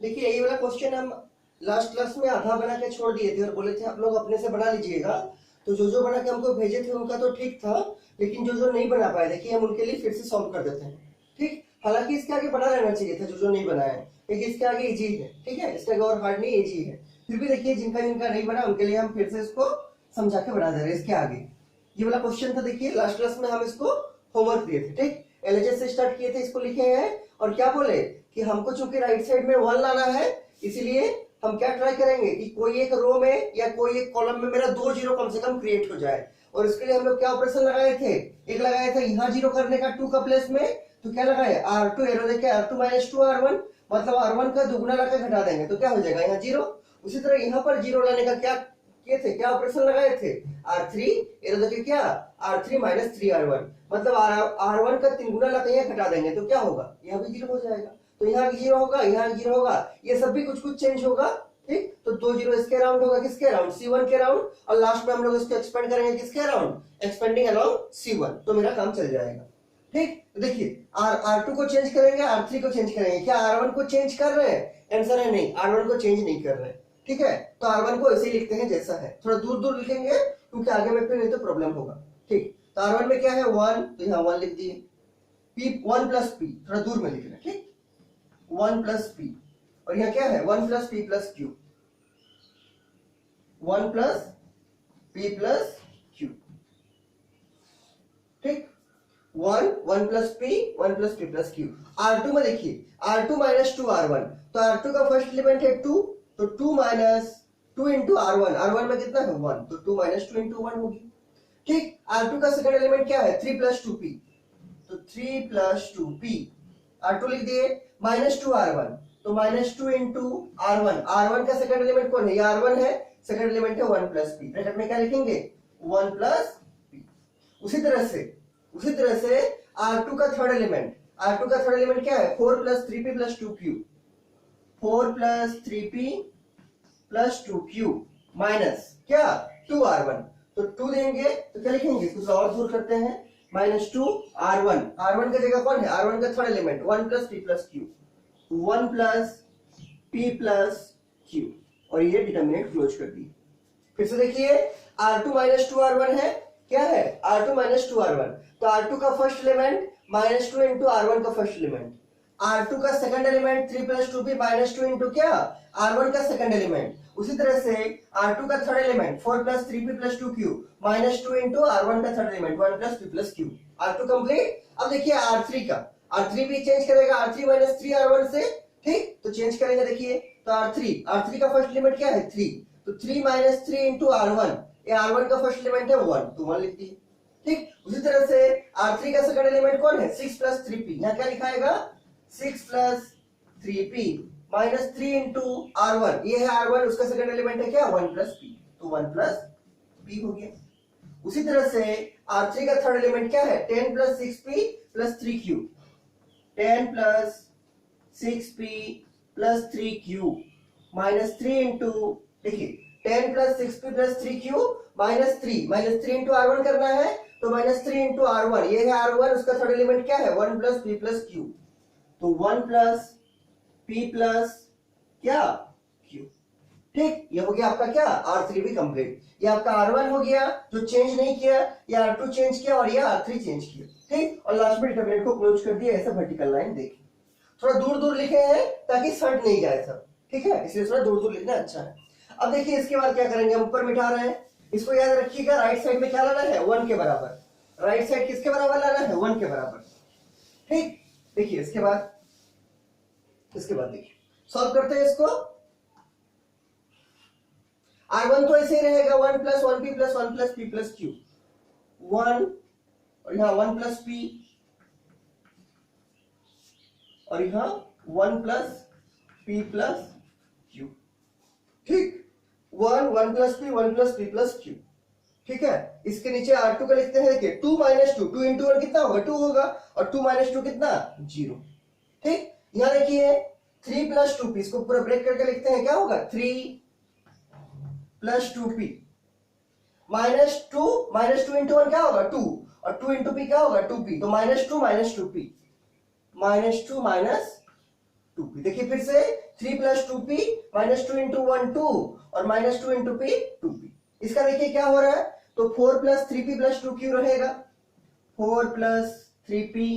देखिए यही वाला क्वेश्चन हम लास्ट क्लास में आधा बना के छोड़ दिए थे और बोले थे आप लोग अपने से बना लीजिएगा। तो जो बना के हमको भेजे थे उनका तो ठीक था, लेकिन जो नहीं बना पाए देखिए हम उनके लिए फिर से सॉल्व कर देते हैं। ठीक, हालांकि इसके आगे बना रहना चाहिए था जो नहीं बनाया है, लेकिन इसके आगे इजी है। ठीक है, इसके आगे और हार्ड नहीं, इजी है। फिर भी देखिए जिनका नहीं बना उनके लिए हम फिर से इसको समझा के बना दे रहे हैं। इसके आगे ये वाला क्वेश्चन था, देखिए लास्ट क्लास में हम इसको होमवर्क दिए थे। ठीक, एलएचएस से स्टार्ट किए थे, इसको लिखे हैं और क्या बोले कि हमको चूंकि राइट साइड में 1 लाना है, इसीलिए हम क्या ट्राई करेंगे कि कोई एक रो में या कोई एक कॉलम में मेरा 2 जीरो कम से कम क्रिएट हो जाए। और इसके लिए हम लोग क्या ऑपरेशन लगाए थे, एक लगाया था यहाँ जीरो करने का 2 का प्लेस में, तो क्या लगाए R2 एरो देखे R2 - 2 R1, मतलब R1 का दुगुना लगा घटा देंगे तो क्या हो जाएगा यहाँ जीरो। उसी तरह यहाँ पर जीरो लाने का क्या किए थे, क्या ऑपरेशन लगाए थे, R3 एरो देखे क्या R3 - 3 R1, मतलब R1 का 3 गुना लगा यहाँ घटा देंगे तो क्या होगा, यहाँ भी जीरो हो जाएगा। तो यहाँ भी जीरो होगा, यहाँ जीरो होगा, ये सब भी कुछ चेंज होगा। ठीक, तो 2 जीरो इसके अराउंड होगा, किसके अराउंड, C1 के अराउंड, और लास्ट में हम लोग इसको एक्सपेंड करेंगे किसके अराउंड, एक्सपेंडिंग अलोंग C1, तो मेरा काम चल जाएगा। ठीक, तो देखिए R2 को चेंज करेंगे, R3 को चेंज करेंगे, क्या R1 को चेंज कर रहे हैं, आंसर है नहीं, R1 को चेंज नहीं कर रहे हैं। ठीक है, तो R1 को ऐसे ही लिखते हैं जैसा है, थोड़ा दूर दूर लिखेंगे क्योंकि आगे में फिर नहीं तो प्रॉब्लम होगा। ठीक, तो R1 में क्या है 1, तो यहाँ 1 लिख दिए, P 1 + P थोड़ा दूर में लिख रहे हैं। ठीक, 1 + P, और यहाँ क्या है 1 + P + Q, 1 + P + Q। ठीक, 1 + P 1 + P + Q। R2 में देखिए R2 - 2 R1, तो R2 का फर्स्ट एलिमेंट है 2, तो 2 - 2 × R1, R1 में कितना है 1, तो 2 - 2 × 1 होगी। ठीक, R2 का सेकंड एलिमेंट क्या है 3 + 2P, तो 3 + 2P, R2 लिख दिए, -2 R1, तो -2 × R1, R1 का सेकंड एलिमेंट कौन है, ये R1 है, सेकंड एलिमेंट है 1 + P, ब्रैकेट में क्या लिखेंगे 1 + P। उसी तरह से R2 का थर्ड एलिमेंट क्या है 4 + 3P + 2Q, 4 + 3P + 2Q minus क्या 2 R1, तो 2 देंगे तो क्या लिखेंगे, कुछ और दूर करते हैं, -2 R1, R1 का जगह कौन है, R1 का third element 1 + P + Q, 1 + P + Q, और ये डिटरमिनेंट क्लोज कर दी। फिर से देखिए R2 - 2 R1 है, क्या है R2 - 2 R1, तो R2 का फर्स्ट एलिमेंट -2 × R1 का फर्स्ट एलिमेंट, R2 का सेकंड एलिमेंट 3 + 2P -2 × क्या R1 का सेकंड एलिमेंट। उसी तरह से R2 का third element 4 + 3P + 2Q -2 × R1 का third element 1 + P + Q। R2 complete. अब देखिए R3 भी चेंज करेगा, R3 - 3 R1 से। ठीक, तो चेंज करेंगे, देखिए तो R3 का फर्स्ट एलिमेंट क्या है 3, तो 3 - 3 × R1, ये R1 का फर्स्ट एलिमेंट है 1, तो 1 लिख दिए। ठीक, उसी तरह से R3 का सेकंड एलिमेंट कौन है 6 + 3P, यहाँ क्या लिखाएगा 6 + 3P -3 × R1, ये है R1, उसका सेकंड एलिमेंट है क्या 1 + P, तो 1 + P हो गया। उसी तरह से R3 का थर्ड एलिमेंट क्या है 10 + 6P + 3Q, 10 + 6P + 3Q -3 × देखिए 10 + 6P + 3Q -3 × R1 करना है, तो -3 × R1, ये है R1, उसका थर्ड एलिमेंट क्या है 1 + P + Q, तो 1 + P + क्या Q। ठीक, ये हो गया आपका क्या R3 भी कंप्लीट। ये आपका R1 हो गया जो चेंज नहीं किया, ये R2 चेंज किया और ये R3 चेंज किया। ठीक, और लास्ट में डिटरमिनेंट को क्लोज कर दिया, ऐसा वर्टिकल लाइन देखिए, थोड़ा दूर दूर लिखे हैं ताकि सट नहीं जाए सब। ठीक है, इसलिए थोड़ा दूर दूर लिखना अच्छा है। अब देखिए इसके बाद क्या करेंगे, हम ऊपर मिटा रहे हैं, इसको याद रखिएगा, राइट साइड में क्या लाना है 1 के बराबर, राइट साइड किसके बराबर लाना है 1 के बराबर। ठीक, देखिए इसके बाद देखिए सॉल्व करते हैं इसको। R1 तो ऐसे ही रहेगा 1 + 1P + 1 + P + Q, 1 और यहाँ 1 + P और यहाँ 1 + P + Q। ठीक, 1 + P 1 + P + Q। ठीक है, इसके नीचे R2 का लिखते हैं, देखिए 2 - 2 2 × 1 कितना होगा 2 होगा, और 2 - 2 कितना 0। ठीक, यहाँ देखिए 3 + 2P, इसको पूरा ब्रेक करके लिखते हैं, क्या होगा 3 + 2P -2 × 1 क्या होगा 2, और 2 × P क्या होगा 2P, तो -2 - 2P -2 - 2p। देखिए फिर से 3 प्लस 2p माइनस 2 इंटू 1 2 और माइनस 2 इंटू p 2p। इसका देखिए क्या हो रहा है, तो 4 प्लस 3p प्लस 2q रहेगा, 4 प्लस 3p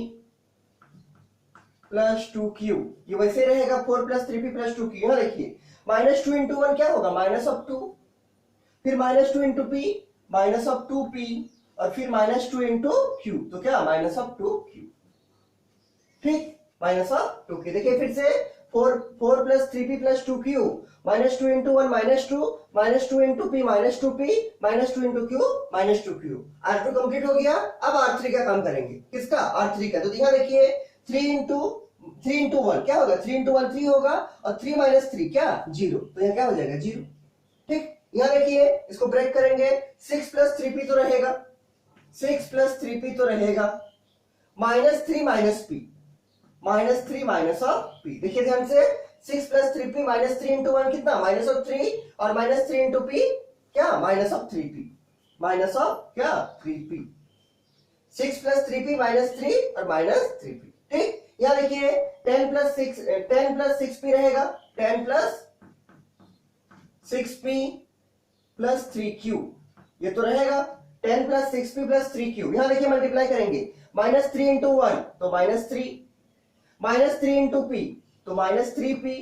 प्लस 2q, ये वैसे रहेगा 4 प्लस 3p प्लस 2q। यहां देखिए माइनस 2 इंटू 1 क्या होगा, माइनस ऑफ 2, फिर minus 2 into p minus of 2p और फिर माइनस 2 इंटू q, तो क्या माइनस ऑफ 2q। ठीक, माइनस ऑफ 2q। देखिए फिर से 4 plus 3p plus 2q minus 2 into 1 minus 2 into p minus 2p minus 2 into q minus 2q। R2 complete हो गया। अब R3 का काम करेंगे, किसका, R3 का। तो यहां देखिए 3 इंटू 1 क्या होगा, 3 इंटू 1 3 होगा और 3 माइनस 3 क्या 0, तो यहां क्या हो जाएगा 0। ठीक, यहां देखिए इसको ब्रेक करेंगे, 6 प्लस 3p तो रहेगा, 6 प्लस 3p तो रहेगा, minus 3 minus p minus 3 minus of p। देखिए ध्यान से 6 प्लस 3p माइनस 3 इंटू 1 कितना, माइनस ऑफ 3 और माइनस 3 इंटू p क्या minus of 3p, minus of क्या 3p। 6 प्लस 3p माइनस 3 और माइनस 3p। ठीक, यहां देखिए 10 प्लस 6p रहेगा, 10 प्लस 6p प्लस 3q, ये तो रहेगा 10 प्लस 6p प्लस 3q। यहां देखिए मल्टीप्लाई करेंगे, माइनस 3 इंटू 1 तो माइनस 3, माइनस 3 इंटू p तो माइनस 3p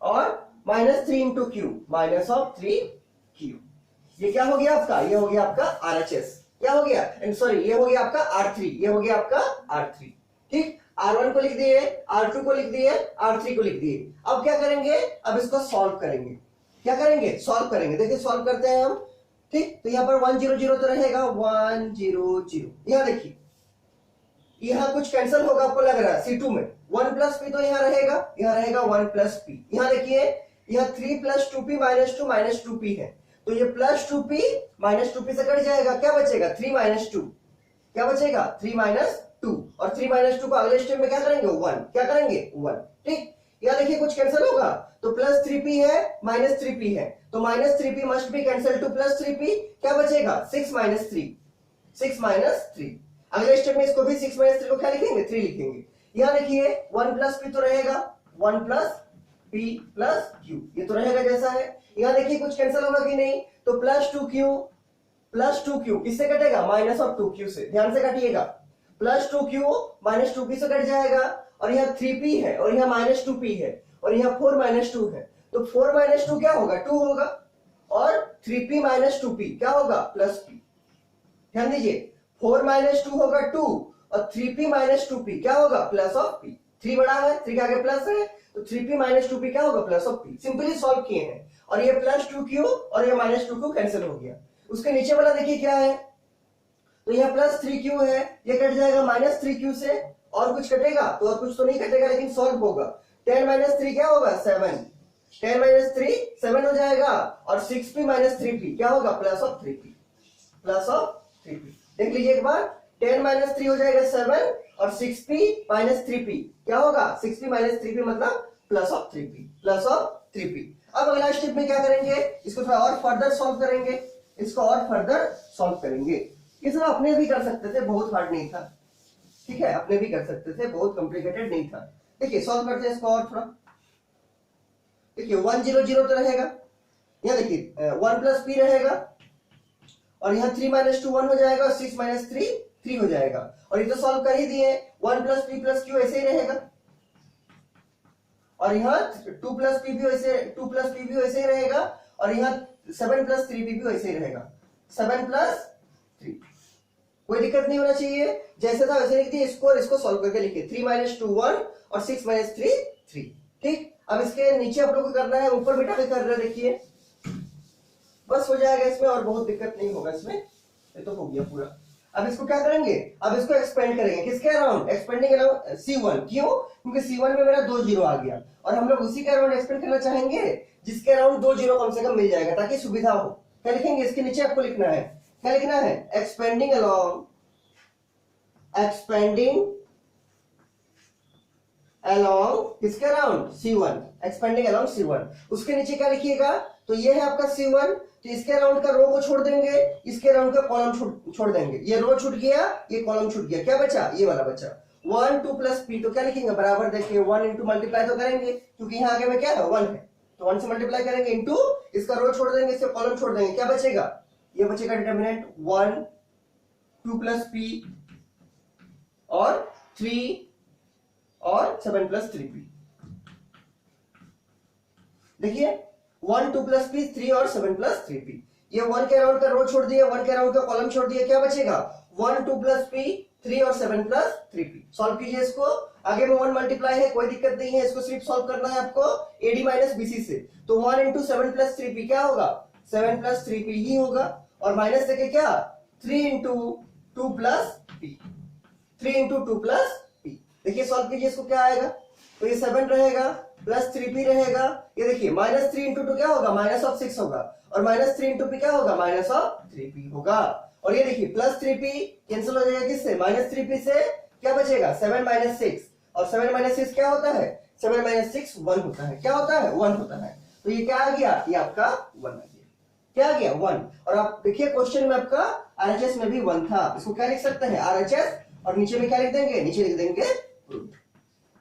और minus 3 into q minus of 3q। ये क्या हो गया आपका, ये हो गया आपका RHS, क्या हो गया, सॉरी ये हो गया आपका R3, ये हो गया आपका R3। ठीक, R1 को लिख दिए, R2 को लिख दिए, R3 को लिख दिए। अब क्या करेंगे, अब इसको सॉल्व करेंगे। क्या करेंगे, सॉल्व करेंगे। देखिए सॉल्व करते हैं हम। ठीक, तो यहां पर 1 0 0 तो रहेगा, 1 0 0। यहां देखिए यहां कुछ कैंसिल होगा, आपको लग रहा है C2 में 1 प्लस p तो यहां रहेगा 1 प्लस p। यहां देखिए यहां 3 प्लस 2p माइनस 2p है, तो ये प्लस 2p माइनस 2p से कट जाएगा, क्या बचेगा 3 माइनस 2, क्या बचेगा 3 माइनस 2 और 3 माइनस 2 को अगले स्टेप में क्या करेंगे 1, क्या करेंगे 1। ठीक, यहां देखिए कुछ कैंसिल होगा, तो प्लस 3p है माइनस 3p है, तो minus 3p must be cancel two plus 3p, क्या बचेगा 6 माइनस 3, 6 माइनस 3। अगले स्टेप में इसको भी 6 माइनस 3 को क्या लिखेंगे 3 लिखेंगे। यहां देखिए 1 प्लस p तो रहेगा, 1 प्लस p प्लस q, ये तो रहेगा जैसा है। यहां देखिए कुछ कैंसिल होगा कि नहीं, तो प्लस 2q किससे कटेगा, माइनस ऑफ 2q से, ध्यान से काटिएगा। प्लस 2q माइनस 2p से कट जाएगा, और यहाँ 3p है और यहाँ माइनस 2p है और यहाँ 4 माइनस 2 है, तो 4 माइनस 2 क्या होगा 2 होगा, और 3p माइनस 2p क्या होगा प्लस p। ध्यान दीजिए 4 माइनस 2 होगा 2 और 3p माइनस 2p क्या होगा प्लस ऑफ p। 3 बड़ा है, 3 के आगे प्लस है, तो 3p माइनस 2p क्या होगा plus of p। Simply solve किए हैं, और ये प्लस 2q और ये माइनस 2q कैंसिल हो गया। उसके नीचे वाला देखिए क्या है, तो यह प्लस 3q है, ये कट जाएगा माइनस 3q से, और कुछ कटेगा तो और कुछ तो नहीं कटेगा, लेकिन सॉल्व होगा। 10 माइनस 3 क्या होगा 7, 10 माइनस 3 7 हो जाएगा, और 6p माइनस 3p क्या होगा plus of 3p, plus of 3p। देख लीजिए एक बार, 10 माइनस 3 हो जाएगा 7 और 6p माइनस 3p क्या होगा 6p माइनस 3p मतलब plus of 3p, plus of 3p। अब अगला स्टेप में क्या करेंगे, इसको थोड़ा और फर्दर सॉल्व करेंगे, इसको और फर्दर सॉल्व करेंगे। ये सब अपने भी कर सकते थे, बहुत हार्ड नहीं था। ठीक है, अपने भी कर सकते थे, बहुत कॉम्प्लिकेटेड नहीं था। देखिए सॉल्व करते हैं इसको और थोड़ा। देखिए 1 0 0 तो रहेगा, यहाँ देखिए 1 प्लस p रहेगा, और यहाँ 3 माइनस 2 1 हो जाएगा, और 6 माइनस 3 3 हो जाएगा, और ये तो सॉल्व कर ही दिए। 1 प्लस p प्लस q ऐसे ही रहेगा, और यहाँ 2 प्लस p भी वैसे ही रहेगा, और यहाँ 7 प्लस 3p भी वैसे ही रहेगा, 7 प्लस 3। कोई दिक्कत नहीं होना चाहिए, जैसे था वैसे लिख दिए। इसको सॉल्व करके लिखिए, 3 माइनस 2 1 और 6 माइनस 3 3। ठीक, अब इसके नीचे आप लोग को करना है, ऊपर बेटा भी कर रहे हैं, देखिए बस हो जाएगा इसमें, और बहुत दिक्कत नहीं होगा इसमें, ये तो हो गया पूरा। अब इसको क्या करेंगे, अब इसको एक्सपेंड करेंगे, किसके अराउंड, एक्सपेंडिंग अराउंड C1। क्यों, क्योंकि C1 में मेरा 2 जीरो आ गया, और हम लोग उसी के अराउंड एक्सपेंड करना चाहेंगे जिसके अराउंड 2 जीरो कम से कम मिल जाएगा, ताकि सुविधा हो। क्या लिखेंगे, इसके नीचे आपको लिखना है, क्या लिखना है, एक्सपेंडिंग अलोंग किसके around C1, expanding along C1। उसके नीचे क्या लिखिएगा, तो ये है आपका C1, तो इसके अराउंड का रो को छोड़ देंगे, इसके अराउंड का कॉलम छोड़ देंगे। ये रो छूट गया, ये कॉलम छूट गया, क्या बचा, ये वाला बचा। 1 2 प्लस पी, तो क्या लिखेंगे बराबर, देखिए 1 इंटू मल्टीप्लाई तो करेंगे क्योंकि यहाँ आगे में क्या है 1 है, तो 1 से मल्टीप्लाई करेंगे इंटू इसका रो छोड़ देंगे, इसका कॉलम छोड़ देंगे, क्या बचेगा, ये बचेगा डिटर्मिनेंट 1 2 प्लस पी और 3 और 7 प्लस 3p। देखिए 1 2 प्लस पी 3 और 7 प्लस 3p, ये 1 के अराउंड का रो छोड़ दिए, 1 के अराउंड का कॉलम छोड़ दिए, क्या बचेगा 1 2 प्लस पी 3 और 7 प्लस 3p। सॉल्व कीजिए इसको, आगे में 1 मल्टीप्लाई है, कोई दिक्कत नहीं है, इसको सिर्फ सॉल्व करना है आपको एडी माइनस बीसी से, तो 1 इंटू 7 प्लस 3p क्या होगा 7 प्लस 3p ही होगा, और माइनस देखे क्या 3 into 2 plus p, 3 into 2 plus p। देखिए सॉल्व कीजिए इसको, क्या आएगा, तो ये 7 रहेगा प्लस 3p रहेगा, ये देखिए माइनस 3 इंटू 2 क्या होगा माइनस ऑफ 6 होगा, और माइनस 3 इंटू p क्या होगा माइनस ऑफ 3p होगा, और ये देखिए प्लस 3p कैंसिल हो जाएगा किससे माइनस 3p से, क्या बचेगा 7 माइनस 6, और 7 माइनस 6 क्या होता है 7 माइनस 6 1 होता है, क्या होता है 1 होता है, तो ये क्या आ गया, ये आपका 1 आ गया, क्या आ गया 1। और आप देखिए क्वेश्चन में आपका आरएचएस में भी 1 था, इसको क्या लिख सकते हैं आरएचएस, और नीचे में क्या लिख देंगे, नीचे लिख देंगे प्रूफ,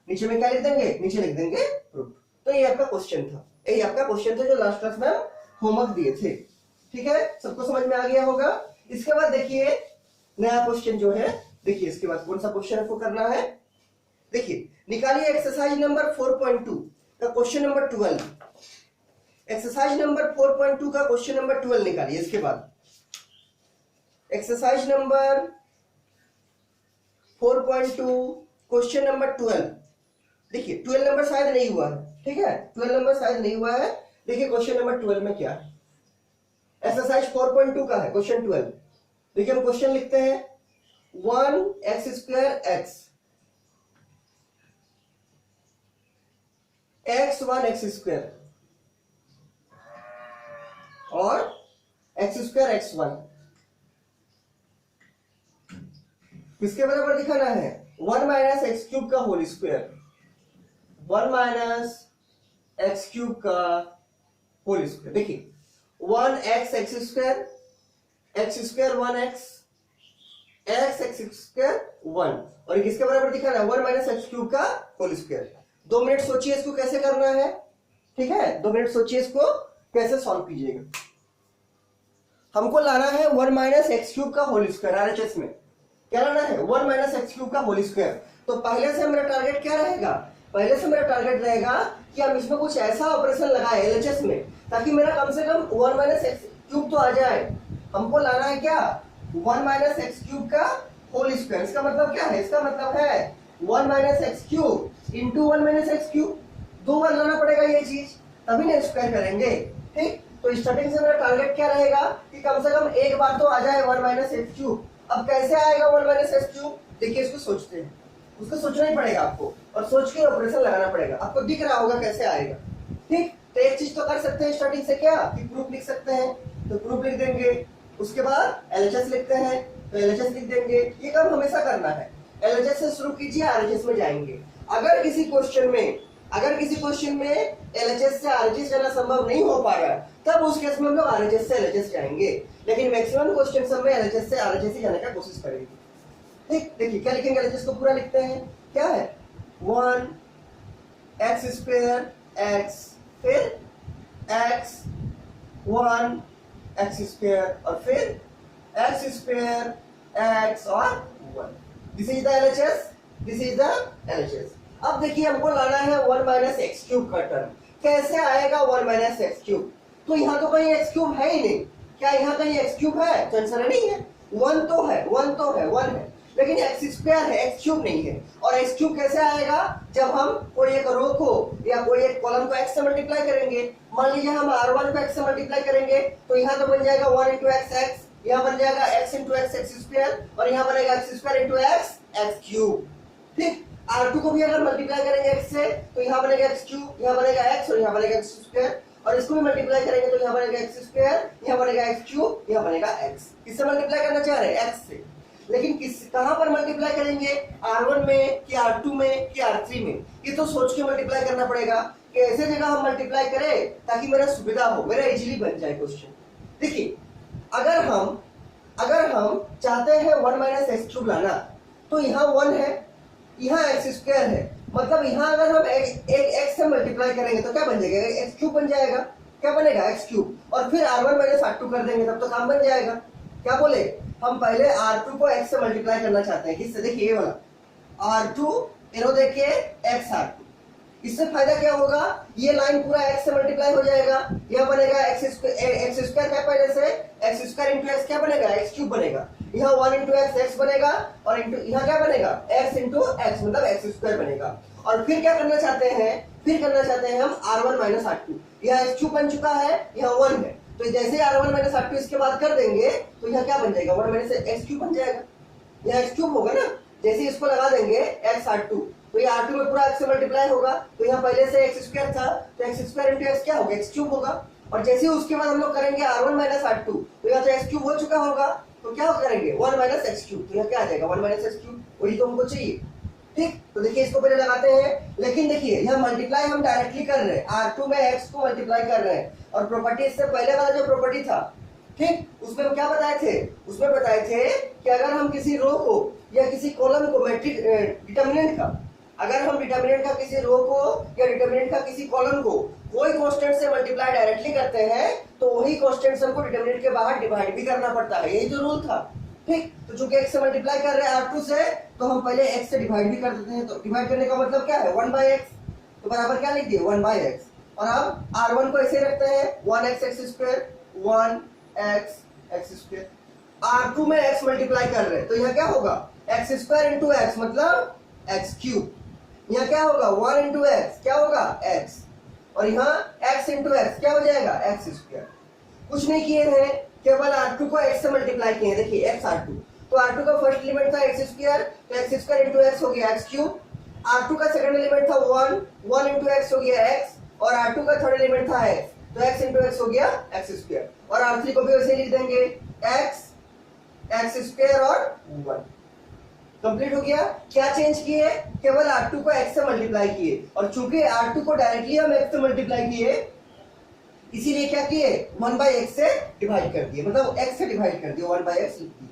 नीचे में क्या लिख देंगे, नीचे लिख देंगे प्रूफ। तो ये आपका क्वेश्चन था, यही आपका क्वेश्चन था जो लास्ट क्लास में होमवर्क दिए थे, ठीक है, सबको समझ में आ गया होगा। इसके बाद देखिए नया क्वेश्चन जो है, देखिए इसके बाद कौन सा क्वेश्चन आपको करना है, देखिए निकालिए एक्सरसाइज नंबर 4.2 का क्वेश्चन नंबर 12, एक्सरसाइज नंबर 4.2 का क्वेश्चन नंबर 12 निकालिए। इसके बाद एक्सरसाइज नंबर 4.2 क्वेश्चन नंबर 12, देखिए 12 नंबर शायद नहीं हुआ है, ठीक है 12 नंबर शायद नहीं हुआ है, देखिए क्वेश्चन नंबर 12 में क्या है, एक्सरसाइज 4.2 का है क्वेश्चन 12। देखिए हम क्वेश्चन लिखते हैं 1x square x 1x square और x स्क्वायर x1 किसके बराबर दिखाना है 1 माइनस एक्स क्यूब का whole square, 1 minus x cube का होल स्क्वायर। देखिए 1x x square 1x x square 1, और किसके बराबर दिखाना है 1 माइनस एक्स क्यूब का होल स्क्वायर। 2 मिनट सोचिए इसको कैसे करना है, ठीक है 2 मिनट सोचिए इसको कैसे सॉल्व कीजिएगा। हमको लाना है 1 माइनस एक्स क्यूब का होल स्क्वायर, आरएचएस में क्या लाना है 1 माइनस एक्स क्यूब का होल स्क्वायर। तो पहले से मेरा टारगेट क्या रहेगा, पहले से मेरा टारगेट रहेगा कि हम इसमें कुछ ऐसा ऑपरेशन लगाए एलएचएस में ताकि मेरा कम से कम 1 माइनस एक्स क्यूब तो आ जाए। हमको लाना है क्या 1 माइनस एक्स क्यूब का होल स्क्वायर, इसका मतलब क्या है, इसका मतलब है 1 minus x cube into 1 minus x cube, 2 बार लाना पड़ेगा ये चीज तभी ना स्क्वायर करेंगे, ठीक। तो स्टार्टिंग से मेरा टारगेट क्या रहेगा कि कम से कम एक बार तो आ जाए 1 माइनस एक्स क्यूब। अब कैसे आएगा 1 माइनस एक्स क्यूब, देखिए इसको सोचते हैं, उसको सोचना ही पड़ेगा आपको और सोच के ऑपरेशन लगाना पड़ेगा, आपको दिख रहा होगा कैसे आएगा, ठीक। तो एक चीज तो कर सकते हैं स्टार्टिंग से क्या कि प्रूफ लिख सकते हैं, तो प्रूफ लिख देंगे, उसके बाद एलएचएस लिखते हैं तो एलएचएस लिख देंगे। ये काम हमेशा करना है, एलएचएस से शुरू कीजिए आरएचएस में जाएंगे। अगर किसी क्वेश्चन में एलएचएस से आरएचएस जाना संभव नहीं हो पा रहा तब उस केस में हम लोग आरएचएस से एलएचएस जाएंगे, लेकिन मैक्सिमम क्वेश्चन सब में एलएचएस से आरएचएस ही जाने का कोशिश करेंगे, ठीक। देखिए क्या लिखेंगे, एलएचएस को पूरा लिखते हैं, क्या है 1 x स्क्वायर x, फिर x 1 x स्क्वायर और फिर x स्क्वायर x और 1। This is the LHS, this is the LHS. अब देखिए हमको लाना है 1 माइनस एक्स क्यूब का टर्म, कैसे आएगा 1 माइनस एक्स क्यूब, तो यहाँ तो कहीं एक्स क्यूब है ही नहीं, क्या यहाँ कहीं एक्स क्यूब है, तो आंसर नहीं है, 1 तो है 1 है, लेकिन एक्स स्क्वायर है एक्स क्यूब नहीं है। और एक्स क्यूब कैसे आएगा, जब हम कोई एक रो को या कोई एक कॉलम को एक्स से मल्टीप्लाई करेंगे। मान लीजिए हम r1 को एक्स से मल्टीप्लाई करेंगे तो यहाँ तो बन जाएगा 1 इंटू एक्स एक्स, यहाँ बन जाएगा x into x x square, और यहाँ बनेगा x square into x x cube, ठीक। r2 को भी अगर मल्टीप्लाई करेंगे x से तो यहाँ बनेगा x क्यूब, यहाँ बनेगा x और यहाँ बनेगा x स्क्वायर, और इसको भी मल्टीप्लाई करेंगे तो यहाँ बनेगा x स्क्वायर, यहाँ बनेगा x क्यूब, यहाँ बनेगा x। किससे मल्टीप्लाई करना चाह रहे हैं, x से, लेकिन कहां पर मल्टीप्लाई करेंगे, r1 में कि r2 में कि r3 में, ये तो सोच के मल्टीप्लाई करना पड़ेगा कि ऐसे जगह हम मल्टीप्लाई करें ताकि मेरा सुविधा हो, मेरा इजीली बन जाए क्वेश्चन। देखिए अगर हम चाहते हैं 1 माइनस एक्स क्यूब लाना तो यहाँ 1 है, यहाँ एक्स स्क्वायर है, मतलब यहाँ अगर हम एक एक्स से मल्टीप्लाई करेंगे तो क्या बन जाएगा, एक्स क्यूब बन जाएगा। क्या बनेगा, एक्स क्यूब। और फिर R1 माइनस R2 कर देंगे तब तो काम बन जाएगा। क्या बोले, हम पहले R2 को x से मल्टीप्लाई करना चाहते हैं, किससे, देखिए ये वाला R2 एरो देखिए x R2। इससे फायदा क्या होगा, ये लाइन पूरा x से मल्टीप्लाई हो जाएगा, यह बनेगा एक्स स्क्वायर क्या पहले से एक्स स्क्वायर इंटू एक्स क्या बनेगा, एक्स क्यूब बनेगा। यहाँ 1 इंटू एक्स एक्स बनेगा और इंटू यहाँ क्या बनेगा, x इंटू एक्स मतलब एक्स स्क्वायर बनेगा। और फिर क्या करना चाहते हैं, फिर करना चाहते हैं हम R1 माइनस R2। यह एक्स क्यूब बन चुका है, यहाँ 1 है, तो जैसे R1 माइनस R2 इसके बाद कर देंगे तो यहाँ क्या बन जाएगा, 1 माइनस एक्स क्यूब बन जाएगा। यहाँ एक्स क्यूब होगा ना, जैसे इसको लगा देंगे एक्स R2 तो ये R2 में पूरा x से मल्टीप्लाई होगा, तो यहाँ पहले से एक्स स्क्वायर था तो एक्स स्क्वायर इंटू एक्स क्या होगा, एक्स क्यूब होगा। और जैसे उसके बाद हम लोग करेंगे R1 माइनस R2 तो यहाँ तो एक्स क्यूब हो चुका होगा, तो क्या करेंगे 1 माइनस एक्स क्यूब, तो यहाँ क्या आ जाएगा 1 माइनस एक्स क्यूब, वही तो हमको चाहिए। ठीक, तो देखिए इसको पहले लगाते हैं, लेकिन देखिए यहाँ मल्टीप्लाई हम डायरेक्टली कर रहे हैं, R2 में x को मल्टीप्लाई कर रहे हैं। और प्रॉपर्टी इससे पहले वाला जो प्रॉपर्टी था, ठीक, उसमें हम क्या बताए थे, उसमें बताए थे कि अगर हम किसी रो को या किसी कॉलम को मैट्रिक्स डिटर्मिनेंट का, अगर हम डिटर्मिनेंट का किसी रो को या डिटर्मिनेंट का किसी कॉलम को कोई कांस्टेंट से मल्टीप्लाई डायरेक्टली करते हैं तो वही कांस्टेंट हमको डिटर्मिनेंट के बाहर डिवाइड भी करना पड़ता है, यही जो रूल था। ठीक, तो चूंकि x से मल्टीप्लाई कर रहे हैं R2 से तो हम पहले x से डिवाइड भी कर देते हैं, तो डिवाइड करने का मतलब क्या है 1/x, तो बराबर क्या लिख दिए 1/x। और अब R1 को ऐसे रखते हैं 1x x square 1x x square. R2 में x मल्टीप्लाई कर रहे हैं तो यहाँ क्या होगा x स्क्वायर इंटू एक्स मतलब x क्यूब। यहाँ क्या होगा 1 इंटू एक्स क्या होगा x, और यहाँ x इंटू एक्स क्या हो जाएगा x स्क्वायर। कुछ नहीं किए हैं, केवल R2 को x से मल्टीप्लाई किए हैं, देखिए x R2, तो R2 का फर्स्ट एलिमेंट था x स्क्वायर, तो x स्क्वायर इंटू एक्स हो गया x क्यूब। R2 का सेकंड एलिमेंट था 1 इंटू एक्स हो गया x, और R2 का थर्ड एलिमेंट था x, तो x इंटू एक्स हो गया x स्क्वायर। और R3 को भी वैसे लिख देंगे x स्क्वायर और 1। कंप्लीट हो गया। क्या चेंज किए, केवल R2 को x से मल्टीप्लाई किए, और चूंकि R2 को डायरेक्टली हम x से मल्टीप्लाई किए इसीलिए क्या किए 1/x से डिवाइड कर दिए, मतलब x से डिवाइड कर दिए 1/x लिख दिए।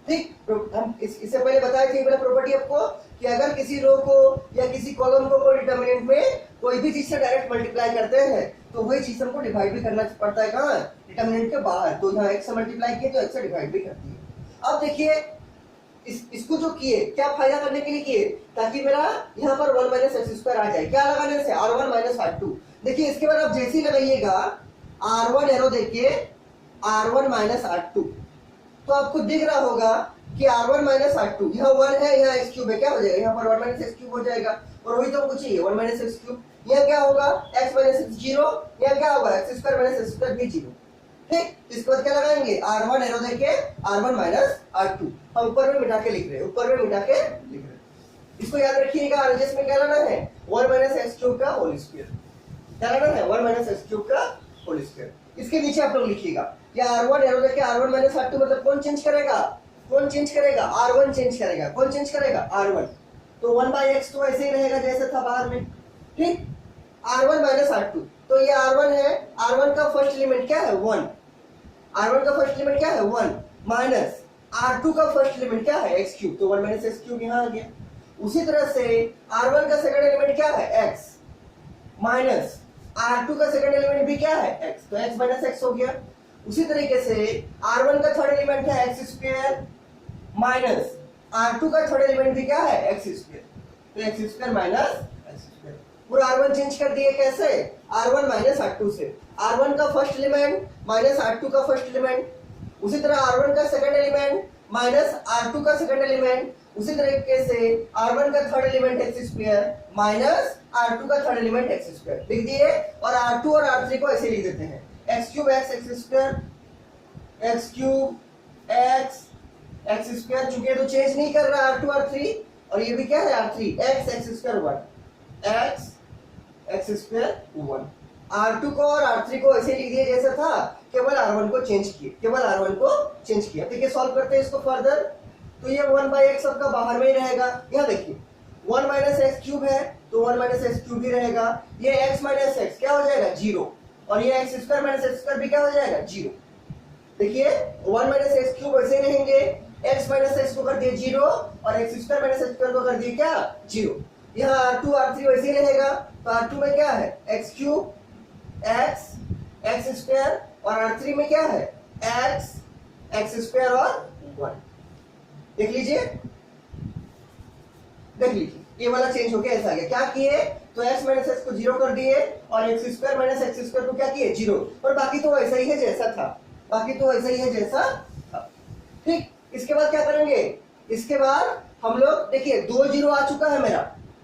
ठीक, तो हम इससे पहले बताए थे वाला प्रॉपर्टी आपको कि अगर किसी रो को या किसी कॉलम को कोई डिटर्मिनेंट में कोई भी चीज से डायरेक्ट मल्टीप्लाई करते हैं तो वही चीज हमको डिवाइड भी करना पड़ता है कहाँ, डिटर्मिनेंट के बाहर। तो यहाँ x से मल्टीप्लाई किए तो x से डिवाइड भी कर दिए। अब देखिए इसको जो किए क्या फायदा करने के लिए किए, ताकि मेरा यहाँ पर 1 माइनस एक्स स्क्वायर आ जाए, क्या लगाने से R1 माइनस R2। देखिए इसके बाद आप जैसे ही लगाइएगा R1 एरो देखिए R1 माइनस R2 तो आपको दिख रहा होगा कि R1 माइनस R2 यहाँ 1 है, यहाँ एक्स क्यूब है, क्या हो जाएगा यहाँ पर 1 माइनस एक्स क्यूब हो जाएगा, और वही तो हमको चाहिए 1 माइनस एक्स क्यूब। यहाँ क्या होगा x माइनस एक्स 0, यहाँ क्या होगा x square minus x square भी 0। ठीक, इसके बाद क्या लगाएंगे R1 एरो देखिए R1 माइनस R2, हम ऊपर में मिटा के लिख रहे हैं, ऊपर में मिटा के लिख रहे हैं। इसको याद रखिएगा, आरएचएस में क्या लाना है 1 माइनस एक्स क्यूब का होल स्क्वायर, क्या लाना है 1 माइनस एक्स क्यूब का होल स्क्वायर। इसके नीचे आप लोग लिखिएगा या R1 एरो देखिए R1 माइनस R2 मतलब कौन चेंज करेगा, कौन चेंज करेगा R1 चेंज करेगा, कौन चेंज करेगा R1, तो 1/x तो ऐसे ही रहेगा जैसे था बाहर में। ठीक, R1 माइनस R2, तो ये R1 है, R1 का फर्स्ट एलिमेंट क्या है 1, R1 का फर्स्ट एलिमेंट क्या है 1 माइनस R2 का फर्स्ट एलिमेंट क्या है x क्यूब, तो 1 माइनस एक्स क्यूब यहाँ आ गया। उसी तरह से R1 का सेकंड एलिमेंट क्या है x माइनस R2 का सेकंड एलिमेंट भी क्या है x, तो x माइनस x हो गया। उसी तरीके से R1 का थर्ड एलिमेंट है x स्क्वायर माइनस R2 का थर्ड एलिमेंट भी क्या है x स्क्वायर, तो x square minus x square. पूरा R1 चेंज कर दिए कैसे R1 माइनस R2 से, R1 का फर्स्ट एलिमेंट माइनस R2 का फर्स्ट एलिमेंट, उसी तरह R1 का सेकंड एलिमेंट माइनस R2 का सेकंड एलिमेंट, उसी तरीके से R1 का third element x square minus R2 का थर्ड एलिमेंट x स्क्वायर लिख दिए। और R2 और R3 को ऐसे लिख देते हैं x cube x square x cube x square, चूंकि तो चेंज नहीं कर रहा R2 R3, और ये भी क्या है R3 x square 1 x square 1। R2 को और R3 को ऐसे लिख दिए जैसा था, केवल R1 को चेंज किए, केवल R1 को चेंज किया। देखिए सॉल्व करते हैं इसको फर्दर, तो ये 1/x सबका बाहर में ही रहेगा। यहाँ देखिए 1 माइनस एक्स क्यूब है तो 1 माइनस एक्स क्यूब ही रहेगा, ये x माइनस एक्स क्या हो जाएगा 0, और ये x square minus x square भी क्या हो जाएगा 0। देखिए 1 माइनस एक्स क्यूब ऐसे ही रहेंगे, x माइनस एक्स को कर दिए 0 और x square minus x square को कर दिए क्या 0। यहाँ R2 R3 वैसे ही रहेगा, तो R2 में क्या है एक्स क्यूब एक्स स्क्वायर और R3 में क्या है एक्स स्क्वायर और 1। देख लीजिए ये वाला चेंज हो गया, ऐसा आ गया। क्या किए तो x माइनस एक्स को 0 कर दिए और x square minus x square को क्या किए 0, और बाकी तो वैसा ही है जैसा था, बाकी तो वैसा ही है जैसा था। ठीक, इसके बाद क्या करेंगे, इसके बाद हम लोग देखिए 2 0 आ चुका है मेरा,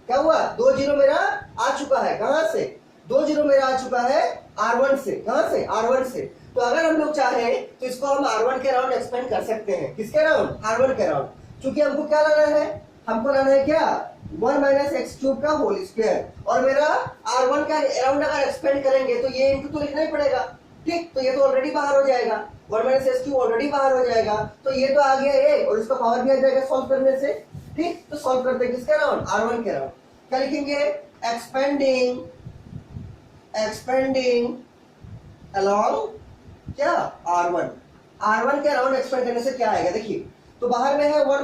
क्या हुआ 2 0 मेरा आ चुका है, कहां से 2 0 मेरा आ चुका है R1 से, कहां से R1 से। तो अगर हम लोग चाहे तो इसको हम R1 के अराउंड एक्सपेंड कर सकते हैं, किसके अराउंड R1 के अराउंड, क्योंकि हमको क्या लाना है, हमको लाना है क्या 1 माइनस एक्स क्यूब का होल स्क्वायर, और मेरा R1 का अराउंड अगर एक्सपेंड करेंगे तो ये इनटू तो लिखना ही पड़ेगा। ठीक, तो ये तो ऑलरेडी बाहर हो जाएगा, 1 माइनस एक्स क्यूब ऑलरेडी बाहर हो जाएगा, तो ये तो आ गया ए और इसका पावर भी आ जाएगा सॉल्व करने से। ठीक, तो सॉल्व करते हैं किसके अराउंड R1 के अराउंड, क्या लिखेंगे एक्सपेंडिंग अलोंग क्या R1 के अराउंड एक्सपेंड करने से क्या आएगा, देखिए तो बाहर में है 1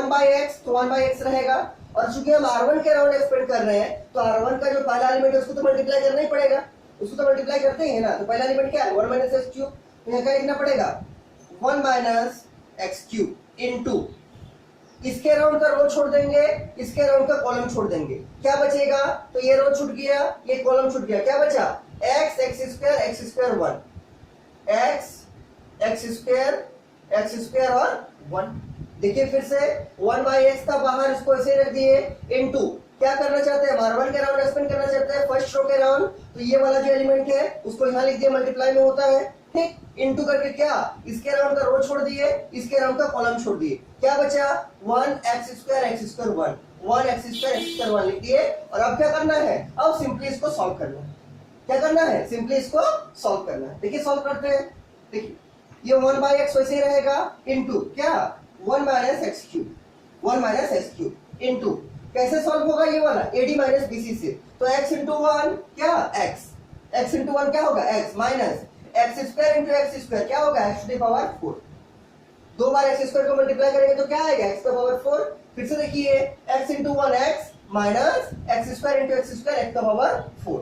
बाई एक्स, तो 1 बाई एक्स रहेगा, और चूंकि हम R1 के अराउंड एक्सपेंड कर रहे हैं तो R1 का जो पहला एलिमेंट है उसको तो मल्टीप्लाई करना ही पड़ेगा, उसको तो मल्टीप्लाई करते ही है ना। तो पहला एलिमेंट क्या है 1 माइनस एक्स क्यूब, तो यहाँ क्या लिखना पड़ेगा 1 माइनस एक्स क्यूब इनटू इसके अराउंड का रो छोड़ देंगे, इसके अराउंड का कॉलम छोड़ देंगे, क्या बचेगा, तो ये रो छूट गया, ये कॉलम छूट गया, क्या बचा एक्स स्क्वायर 1 एक्स स्क्वायर और 1। देखिए फिर से 1 बाई एक्स था बाहर, इसको ऐसे रख दिए इनटू क्या करना चाहते हैं R1 के अराउंड एक्सपेंड करना चाहते हैं फर्स्ट रो के अराउंड, तो ये वाला जो एलिमेंट है उसको यहाँ लिख दिया मल्टीप्लाई में होता है। ठीक, इनटू करके क्या इसके अराउंड का रो छोड़ दिए, इसके अराउंड का कॉलम छोड़ दिए, क्या बचा 1 एक्स स्क्वायर 1 एक्स स्क्वायर 1 लिख दिए। और अब क्या करना है, अब सिंपली इसको सॉल्व करना है, क्या करना है सिंपली इसको सॉल्व करना है। देखिए सॉल्व करते हैं, देखिए ये 1 बाई एक्स वैसे ही रहेगा इनटू क्या 1 माइनस एक्स क्यूब इनटू कैसे सॉल्व होगा ये वाला AD माइनस BC से, तो x इंटू 1 क्या x इंटू 1 क्या होगा x minus x square into x square क्या होगा x टू द पावर 4। 2 बार एक्स स्क्वायर को मल्टीप्लाई करेंगे तो क्या आएगा x टू द पावर 4। फिर से देखिए x into 1 x minus x square into x square x to the power 4।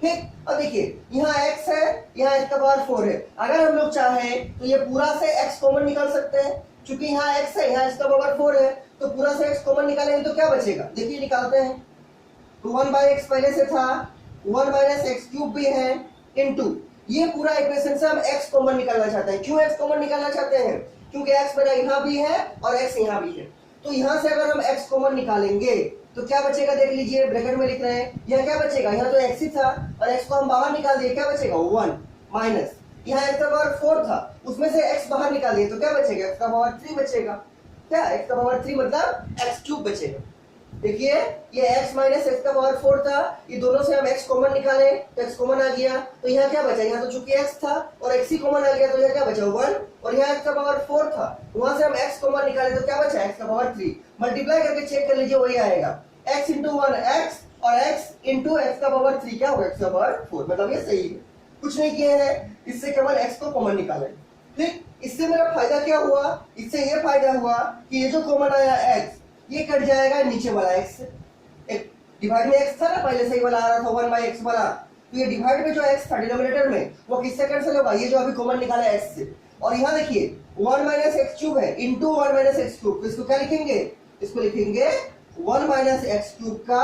ठीक, अब देखिए यहाँ x है, यहाँ x का पावर 4 है, अगर हम लोग चाहें तो ये पूरा से x कॉमन निकाल सकते हैं, क्योंकि यहाँ x है यहाँ x का पावर 4 है, तो पूरा से x कॉमन निकालेंगे तो क्या बचेगा, देखिए निकालते हैं। तो 1 बाई एक्स पहले से था, 1 माइनस एक्स क्यूब भी है इनटू ये पूरा इक्वेशन से हम x कॉमन निकालना चाहते हैं। क्यों x कॉमन निकालना चाहते हैं, क्योंकि x मेरा यहाँ भी है और x यहाँ भी है, तो यहाँ से अगर हम x कॉमन निकालेंगे तो क्या बचेगा, देख लीजिए ब्रैकेट में लिख रहे हैं, यहाँ क्या बचेगा, यहाँ तो x ही था और x को हम बाहर निकाल दिए, क्या बचेगा 1 माइनस यहाँ x का पावर 4 था, उसमें से x बाहर निकाल दिए तो क्या बचेगा x का पावर 3 बचेगा, क्या x का पावर 3 मतलब x क्यूब बचेगा। देखिए ये x माइनस एक्स का पावर 4 था, ये दोनों से हम x कॉमन निकाले तो x कॉमन आ गया, तो यहाँ क्या बचा, यहाँ तो चूंकि x था और x ही कॉमन आ गया तो यहाँ क्या बचा 1, और यहाँ x का पावर 4 था, वहां से हम x कॉमन निकाले तो क्या बचा x का पावर 3। मल्टीप्लाई करके चेक कर लीजिए वही आएगा, x इंटू 1 x और x इंटू एक्स का पावर 3 क्या होगा x का पावर 4, मतलब ये सही है, कुछ नहीं किए हैं, इससे केवल x को कॉमन निकाले। ठीक, इससे मेरा फायदा क्या हुआ, इससे ये फायदा हुआ कि ये जो कॉमन आया x ये कट जाएगा नीचे वाला x, एक डिवाइड में x था ना पहले से ही वाला आ रहा था 1 बाई एक्स वाला, तो ये डिवाइड में जो x था डिनोमिनेटर में वो किससे कैंसिल होगा, ये जो अभी कॉमन निकाला है x से। और यहाँ देखिए 1 माइनस एक्स क्यूब है इनटू 1 माइनस एक्स क्यूब, इसको क्या लिखेंगे, इसको लिखेंगे 1 माइनस एक्स क्यूब का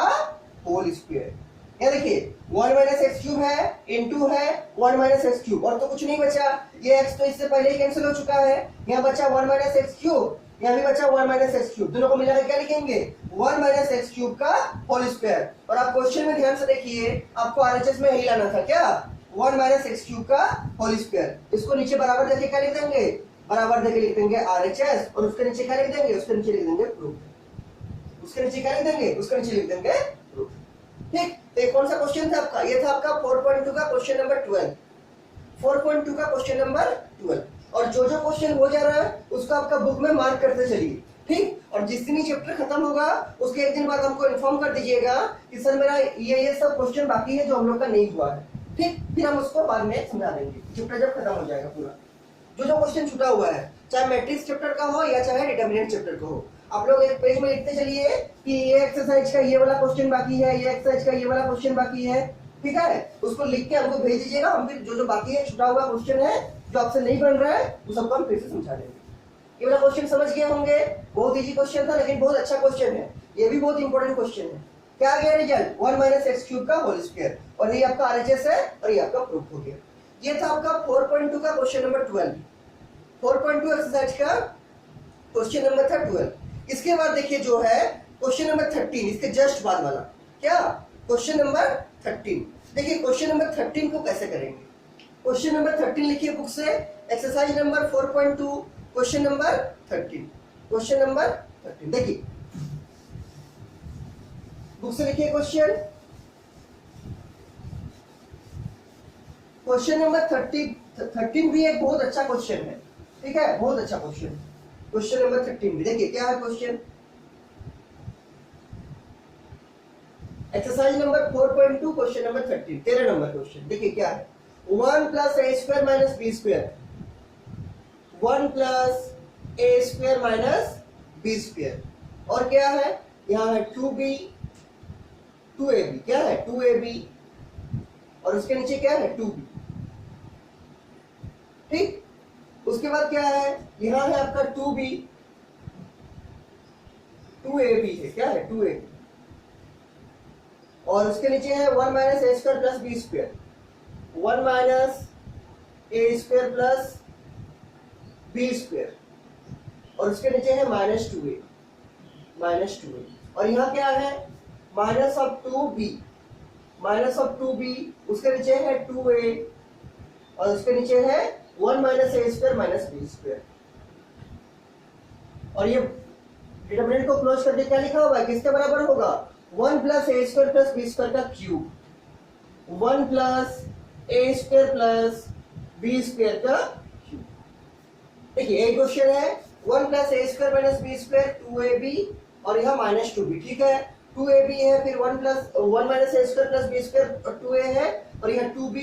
होल स्क्वायर। यहाँ देखिए 1 माइनस एक्स क्यूब है इनटू है 1 माइनस एक्स क्यूब, और तो कुछ नहीं बचा, ये x तो इससे पहले ही कैंसिल हो चुका है, यहाँ बचा 1 माइनस एक्स क्यूब, यहाँ भी बचा 1 माइनस एक्स क्यूब, दोनों को मिलाकर क्या लिखेंगे 1 माइनस एक्स क्यूब का होल स्क्वायर। और आप क्वेश्चन में ध्यान से देखिए, आपको RHS में यही लाना था क्या 1 माइनस एक्स क्यूब का होल स्क्वायर, इसको नीचे बराबर देके क्या लिख देंगे, बराबर देके लिख देंगे RHS, और उसके नीचे क्या लिख देंगे, उसके नीचे लिख देंगे प्रूफ, उसके नीचे क्या लिख देंगे, उसके नीचे लिख देंगे प्रूफ। ठीक, तो ये कौन सा क्वेश्चन था आपका, ये था आपका 4.2 का क्वेश्चन नंबर 12, 4.2 का क्वेश्चन नंबर 12। और जो जो क्वेश्चन हो जा रहा है उसको आपका बुक में मार्क करते चलिए। ठीक, और जिस दिन ये चैप्टर खत्म होगा उसके एक दिन बाद हमको इन्फॉर्म कर दीजिएगा कि सर मेरा ये सब क्वेश्चन बाकी है जो हम लोग का नहीं हुआ है। ठीक, फिर हम उसको बाद में समझा देंगे चैप्टर जब खत्म हो जाएगा पूरा, जो जो क्वेश्चन छूटा हुआ है चाहे मैट्रिक्स चैप्टर का हो या चाहे डिटरमिनेंट चैप्टर का हो। आप लोग एक पेज में लिखते चलिए कि ये एक्सरसाइज का ये वाला क्वेश्चन बाकी है, ये एक्सरसाइज का ये वाला क्वेश्चन बाकी है, ठीक है। उसको लिख के हमको भेज दीजिएगा, हम फिर जो जो बाकी है छुटा हुआ क्वेश्चन है जो आपसे नहीं बन रहा है वो सबको हम फिर से समझा देंगे। ये वाला क्वेश्चन समझ गए होंगे, बहुत इजी क्वेश्चन था लेकिन बहुत अच्छा क्वेश्चन है, ये भी बहुत इंपॉर्टेंट क्वेश्चन है। क्या आ गया रिजल्ट 1 माइनस एक्स क्यूब का होल स्क्वायर, और ये आपका आरएचएस है और ये आपका प्रूफ हो गया। ये था आपका 4.2 का क्वेश्चन नंबर 12, 4.2 एक्सरसाइज का क्वेश्चन नंबर था 12। इसके बाद देखिए जो है क्वेश्चन नंबर 13, इसके जस्ट बाद वाला क्या क्वेश्चन नंबर 13। देखिए क्वेश्चन नंबर 13 को कैसे करेंगे। क्वेश्चन नंबर 13 लिखिए बुक से, exercise number 4.2 question number 13, question number 13 देखिए बुक से लिखिए क्वेश्चन। क्वेश्चन नंबर 13 भी एक बहुत अच्छा क्वेश्चन है, ठीक है, बहुत अच्छा क्वेश्चन। क्वेश्चन नंबर 13 भी देखिए क्या है question, exercise number 4.2 question number 13, 13 number question. देखिए क्या है, 1 प्लस ए square minus B square, 1 plus ए स्क्वायर माइनस बी स्क्वायर, और क्या है यहाँ है 2b 2ab, क्या है 2ab, और उसके नीचे क्या है 2b, ठीक। उसके बाद क्या है, यहां है आपका 2b 2ab है, क्या है 2ab, और उसके नीचे है 1 माइनस ए square plus B square, 1 minus ए स्क्वायर प्लस बी स्क्वायर, और उसके नीचे है माइनस 2a, और यहाँ क्या है minus of 2b, minus of 2b, उसके नीचे है 2a, और उसके नीचे है 1 माइनस ए स्क्वायर माइनस बी स्क्वायर। और ये डिटरमिनेंट को क्लोज करके क्या लिखा हुआ है, किसके बराबर होगा 1 प्लस ए स्क्वायर प्लस बी स्क्वायर का क्यूब, 1 प्लस ए स्क्वायर प्लस बी स्क्वायर का क्यूब। देखिए एक क्वेश्चन है 1 प्लस ए square minus B square 2ab, और यहाँ माइनस 2b, ठीक है, 2ab है, फिर 1 माइनस ए square plus B square 2a है, और यहाँ 2b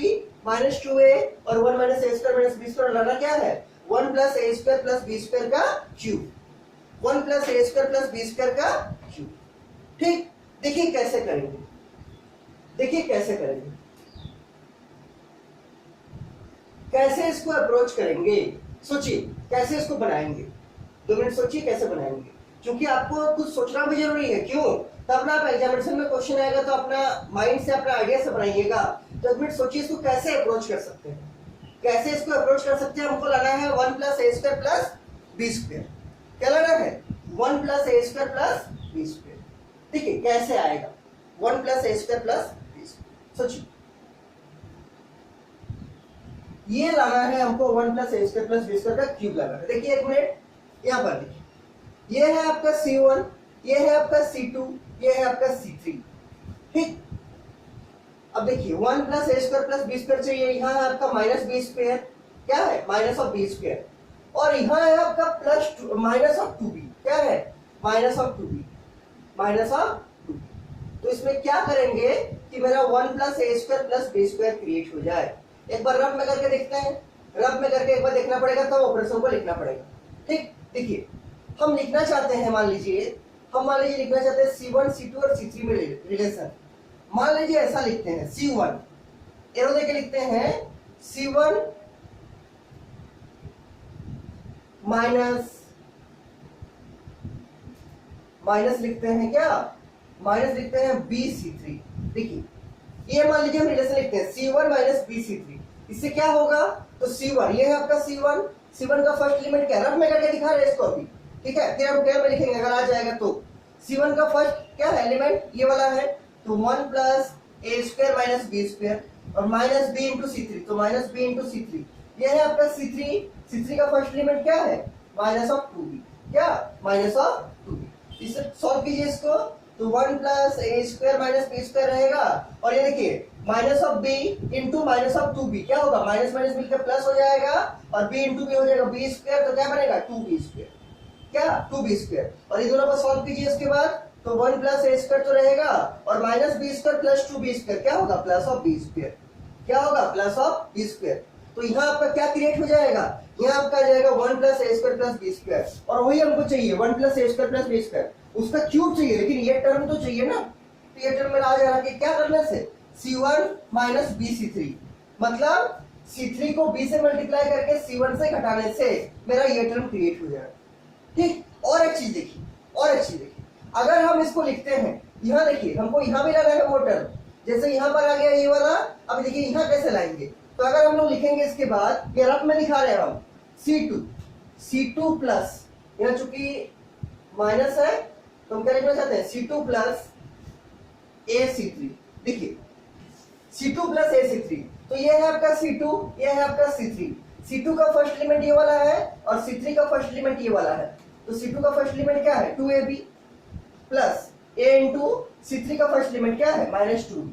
माइनस 2a और 1 माइनस ए स्क्वायर माइनस बी स्क्वायर लगा क्या है 1 प्लस ए स्क्वायर प्लस बी स्क्वायर का क्यूब, 1 प्लस ए स्क्वायर प्लस बी स्क्वायर का क्यूब, ठीक। देखिए कैसे करेंगे, देखिए कैसे करेंगे, कैसे इसको अप्रोच करेंगे, सोचिए कैसे इसको बनाएंगे, 2 मिनट सोचिए कैसे बनाएंगे, क्योंकि आपको कुछ सोचना भी जरूरी है। क्यों, तब ना आप एग्जामिनेशन में क्वेश्चन आएगा तो अपना माइंड से अपना आइडिया से बनाइएगा। तो 1 मिनट सोचिए इसको कैसे अप्रोच कर सकते हैं, कैसे इसको अप्रोच कर सकते हैं। हमको लाना है 1 प्लस ए स्क्वायर प्लस बी स्क्वायर, क्या लाना है 1 प्लस ए स्क्वायर प्लस बी स्क्वायर, ठीक है। कैसे आएगा 1 प्लस ए स्क्वायर प्लस बी स्क्वायर, सोचिए ये लाना है हमको 1 प्लस ए स्क्वायर प्लस बी स्क्वायर का क्यूब लाना है। देखिए 1 मिनट यहाँ पर देखिए, ये है आपका C1, ये है आपका C2, ये है आपका C3, ठीक। अब देखिए 1 प्लस ए स्क्वायर प्लस बी स्क्वायर चाहिए, यहाँ है आपका माइनस बी स्क्वायर, क्या है माइनस ऑफ बी स्क्वायर, और यहाँ है आपका प्लस माइनस ऑफ 2b, क्या है minus of 2b, minus of 2b। तो इसमें क्या करेंगे कि मेरा 1 प्लस ए square plus B square create हो जाए। एक बार रफ में करके देखते हैं, रफ में करके एक बार देखना पड़ेगा तब ऑपरेशन को लिखना पड़ेगा, ठीक। देखिए हम लिखना चाहते हैं, मान लीजिए लिखना चाहते हैं C1 C2 और C3 में रिलेशन। मान लीजिए ऐसा लिखते हैं C1, एरो देके लिखते हैं C1 माइनस लिखते हैं, क्या माइनस लिखते हैं BC3। देखिए ये मान लीजिए हम रिलेशन लिखते हैं C1 माइनस BC3, इससे क्या होगा, तो C1 ये है आपका C1 का फर्स्ट एलिमेंट क्या, रफ में करके दिखा रहे हैं इसको अभी, ठीक है, फिर हम टेबल में लिखेंगे अगर आ जाएगा तो। C1 का फर्स्ट क्या है एलिमेंट, ये वाला है, तो 1 प्लस ए स्क्वायर माइनस बी स्क्वायर, और माइनस बी इंटू C3, तो माइनस बी इंटू C3, ये है आपका C3 का फर्स्ट एलिमेंट क्या है माइनस ऑफ 2b, क्या माइनस ऑफ 2b। इसे सॉल्व कीजिए इसको, तो 1 प्लस ए स्क्वायर माइनस बी स्क्वायर रहेगा, और ये देखिए minus of b into minus of 2b, क्या होगा माइनस माइनस मिलकर प्लस हो जाएगा, और b इंटू बी हो जाएगा बी स्क्वायर, तो क्या बनेगा 2b स्क्वायर, क्या 2b स्क्वायर। और ये दोनों को सॉल्व कीजिए इसके बाद, तो 1 प्लस ए स्क्वायर तो रहेगा, और minus B square plus 2b square क्या होगा प्लस ऑफ बी स्क्वायर, क्या होगा प्लस ऑफ बी स्क्वायर। तो यहाँ आपका क्या क्रिएट हो जाएगा, यहाँ आपका आ जाएगा 1 प्लस ए स्क्वायर प्लस बी स्क्वायर, और वही हमको चाहिए 1 प्लस ए स्क्वायर प्लस बी स्क्वायर, उसका क्यूब चाहिए, लेकिन ये टर्म तो चाहिए ना। तो ये टर्म मेरा आ जा रहा है कि क्या करने से, C1 माइनस BC3, मतलब C3 को B से मल्टीप्लाई करके C1 से घटाने से मेरा ये टर्म क्रिएट हो जाएगा। ठीक, और एक चीज देखिए, और एक चीज देखिए, अगर हम इसको लिखते हैं, यहाँ देखिए हमको यहाँ भी लाना है वो टर्म, जैसे यहाँ पर आ गया ये वाला, अब देखिए यहाँ कैसे लाएंगे, तो अगर हम लोग लिखेंगे इसके बाद, ये रफ में दिखा रहे हैं हम, C2 प्लस, यहाँ चूंकि माइनस है तो हम क्या लिखना चाहते हैं, C2 प्लस AC3, देखिए C2 प्लस AC3, तो ये है आपका C2, ये है आपका C3, C2 का फर्स्ट एलिमेंट ये वाला है और C3 का फर्स्ट एलिमेंट ये वाला है, तो C2 का फर्स्ट एलिमेंट क्या है 2AB plus A into C3 का फर्स्ट एलिमेंट क्या है -2,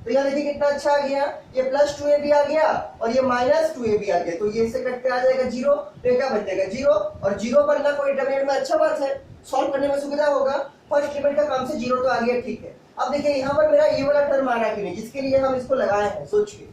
तो यहाँ देखिए कितना अच्छा आ गया, ये प्लस 2AB आ गया और ये माइनस 2AB आ गया, तो ये से कट के आ जाएगा 0, तो ये क्या बन जाएगा 0, और 0 बनना कोई इंटरमीडिएट में अच्छा बात है, सॉल्व करने में सुविधा होगा, फर्स्ट एलिमेंट का काम से 0 तो आ गया, ठीक है। अब देखिए यहाँ पर मेरा ये वाला टर्म आ रहा है कि नहीं, जिसके लिए हम इसको लगाए हैं सोच के,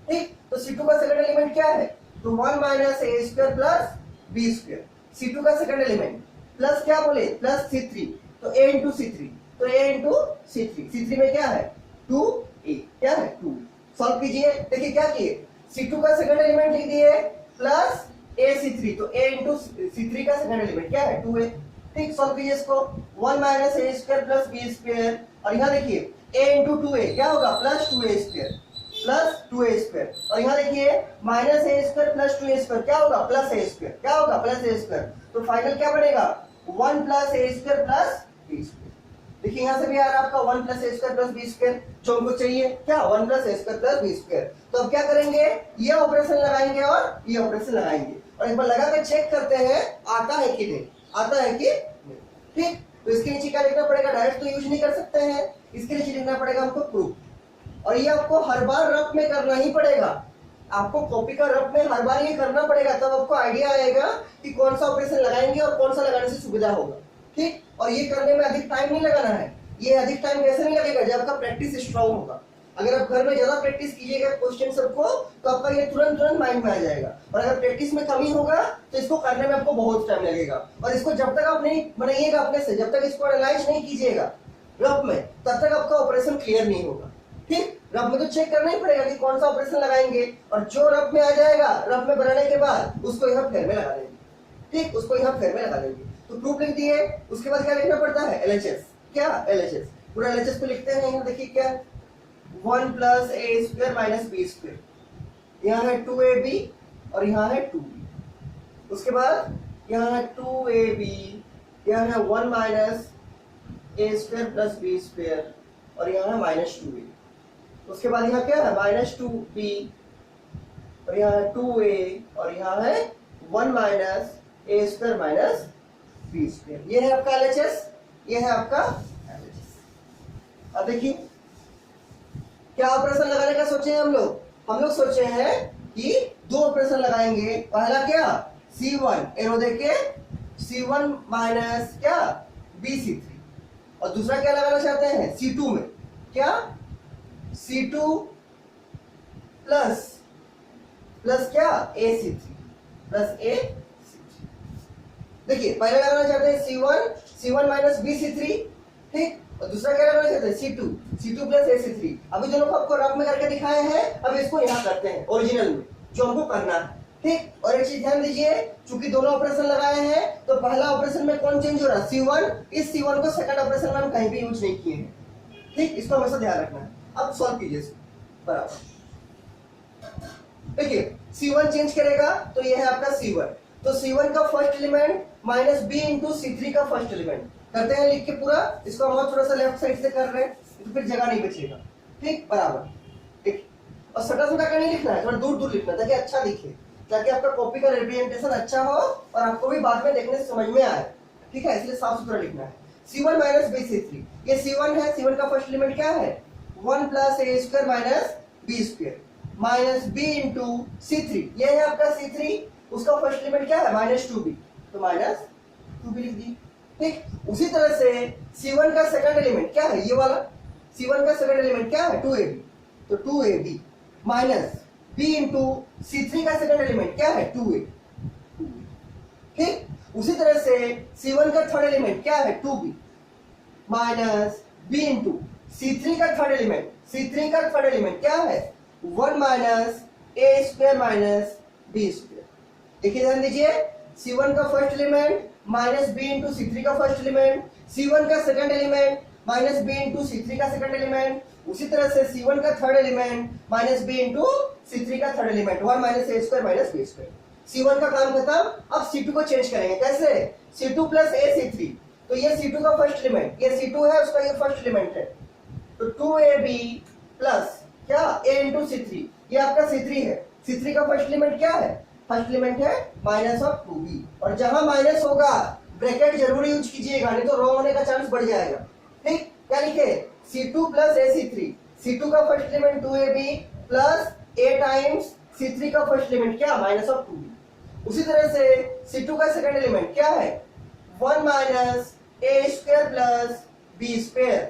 ठीक, तो C2 का सेकंड एलिमेंट क्या है, तो 1 माइनस ए square plus B square, C2 का सेकंड एलिमेंट प्लस क्या बोले प्लस C3, तो A इंटू C3, तो A इंटू C3 में क्या है 2A, क्या है 2, सॉल्व कीजिए, देखिए क्या किए, C2 का सेकंड एलिमेंट लिख दिए प्लस AC3, तो A इंटू C3 का सेकंड एलिमेंट क्या है 2A, ठीक, सॉल्व कीजिए इसको, 1 माइनस ए स्क्वायर प्लस बी स्क्वायर, और यहाँ देखिए A इंटू 2A क्या होगा plus 2A square plus 2A square, और यहाँ देखिए माइनस ए स्क्वायर प्लस 2A स्क्वायर क्या होगा प्लस ए स्क्वायर, क्या होगा प्लस ए स्क्वायर, तो फाइनल क्या बनेगा 1 प्लस ए स्क्वायर प्लस बी स्क्वायर, देखिए यहाँ से भी आ रहा है आपका 1 प्लस ए स्क्वायर प्लस बी स्क्वायर, जो हमको चाहिए क्या 1 प्लस ए स्क्वायर प्लस बी स्क्वायर, तो अब क्या करेंगे, ये ऑपरेशन लगाएंगे और ये ऑपरेशन लगाएंगे, और एक बार लगा कर चेक करते हैं आता है कि नहीं, आता है कि नहीं, ठीक, तो इसके नीचे क्या लिखना पड़ेगा, डायरेक्ट तो यूज नहीं कर सकते हैं, इसके नीचे लिखना पड़ेगा हमको प्रूफ, और ये आपको हर बार रफ में करना ही पड़ेगा, आपको कॉपी का रफ में हर बार ये करना पड़ेगा, तब आपको आइडिया आएगा कि कौन सा ऑपरेशन लगाएंगे और कौन सा लगाने से सुविधा होगा, ठीक, और ये करने में अधिक टाइम नहीं लगाना है, ये अधिक टाइम कैसे नहीं लगेगा, जब आपका प्रैक्टिस स्ट्रांग होगा, अगर आप घर में ज्यादा प्रैक्टिस कीजिएगा क्वेश्चन सबको, तो आपका ये तुरंत माइंड में आ जाएगा, और अगर प्रैक्टिस में कमी होगा तो इसको करने में आपको बहुत टाइम लगेगा, और इसको जब तक आप नहीं बनाइएगा अपने से, जब तक इसको एनालाइज नहीं कीजिएगा रफ में, तब तक आपका ऑपरेशन क्लियर नहीं होगा, ठीक, रफ में तो चेक करना ही पड़ेगा कि कौन सा ऑपरेशन लगाएंगे, और जो रफ में आ जाएगा रफ में बनाने के बाद उसको यहाँ फेर में लगा देंगे, ठीक, उसको यहाँ फेर में लगा देंगे, तो प्रूफ लिख दिए, उसके बाद क्या लिखना पड़ता है LHS, क्या LHS, पूरा LHS को लिखते हैं, यहाँ देखिए क्या 1 प्लस ए स्क्वायर माइनस बी स्क्वायर, यहाँ है 2AB और यहाँ है 2B, उसके बाद यहाँ है 2AB, यहाँ है 1 माइनस ए स्क्वायर प्लस बी स्क्वायर, और यहाँ है -2A, उसके बाद यहाँ क्या है -2B, और यहाँ है 2A, और यहाँ है 1 माइनस ए स्क्वायर माइनस बी स्क्वायर, ये है आपका LHS, ये है आपका LHS। अब देखिए क्या ऑपरेशन लगाने का सोचे हैं हम लोग सोचे हैं कि 2 ऑपरेशन लगाएंगे, पहला क्या C1 एरो देके C1 माइनस क्या BC3, और दूसरा क्या लगाना चाहते हैं C2 में क्या C2 प्लस क्या AC3 प्लस AC3, देखिए पहले लगाना चाहते हैं C1 माइनस BC3, ठीक, और दूसरा क्या लगाना चाहते हैं C2 प्लस AC3, अभी दोनों को आपको रफ में करके दिखाए हैं, अब इसको यहाँ करते हैं ओरिजिनल में जो हमको करना है, ठीक, और एक चीज ध्यान दीजिए, चूंकि दोनों ऑपरेशन लगाए हैं तो पहला ऑपरेशन में कौन चेंज हो रहा है C1, इस C1 को सेकंड ऑपरेशन में हम कहीं भी यूज नहीं किए हैं, ठीक, इसको हमेशा ध्यान रखना है। अब सॉल्व कीजिए बराबर, देखिए C1 चेंज करेगा तो ये है आपका C1, तो C1 का first element minus B into C3 का फर्स्ट एलिमेंट करते हैं लिख के पूरा, इसको हम थोड़ा सा लेफ्ट साइड से कर रहे हैं तो फिर जगह नहीं बचेगा, ठीक, बराबर, ठीक, और सटा का नहीं लिखना है, थोड़ा दूर लिखना ताकि अच्छा दिखे, ताकि आपका कॉपी का रिप्रेजेंटेशन अच्छा हो और आपको भी बाद में देखने से समझ में आए, ठीक है, इसलिए साफ सुथरा लिखना है। C1 माइनस BC3, ये C1 है, C1 का फर्स्ट एलिमेंट क्या है 1 प्लस ए square minus B square minus B into C3, ये है आपका C3, उसका फर्स्ट एलिमेंट क्या है -2B, तो -2B लिख दी, ठीक, उसी तरह से C1 का सेकंड एलिमेंट क्या है, ये वाला C1 का सेकंड एलिमेंट क्या है 2AB, तो 2AB minus b into C3 का सेकंड एलिमेंट क्या है 2a, ठीक। उसी तरह से C1 का थर्ड एलिमेंट क्या है 2b minus b into C3 का थर्ड एलिमेंट, C3 का थर्ड एलिमेंट क्या है 1 minus a square minus b square. देखिए ध्यान दीजिए, C1 का first element minus b into C3 का फर्स्ट एलिमेंट, C1 का second element minus b into C3 का सेकंड एलिमेंट, उसी तरह से C1 का third element minus b into C3 का third element 1 minus a square minus b square. C1 का काम खत्म। अब C2 को चेंज करेंगे, कैसे C2 प्लस a C3, तो ये C2 का फर्स्ट एलिमेंट, ये C2 है, उसका ये फर्स्ट एलिमेंट है, तो 2ab प्लस क्या a इंटू C3, ये आपका C3 है, C3 का फर्स्ट एलिमेंट क्या है, फर्स्ट एलिमेंट है माइनस ऑफ 2b, और जहां माइनस होगा ब्रैकेट जरूर यूज कीजिएगा, नहीं तो रॉन्ग होने का चांस बढ़ जाएगा, ठीक। क्या लिखे C2 plus a C3, C2 का first element 2ab plus a times C3 का फर्स्ट एलिमेंट क्या माइनस ऑफ 2b। उसी तरह से C2 का सेकंड एलिमेंट क्या है 1 minus a square plus b square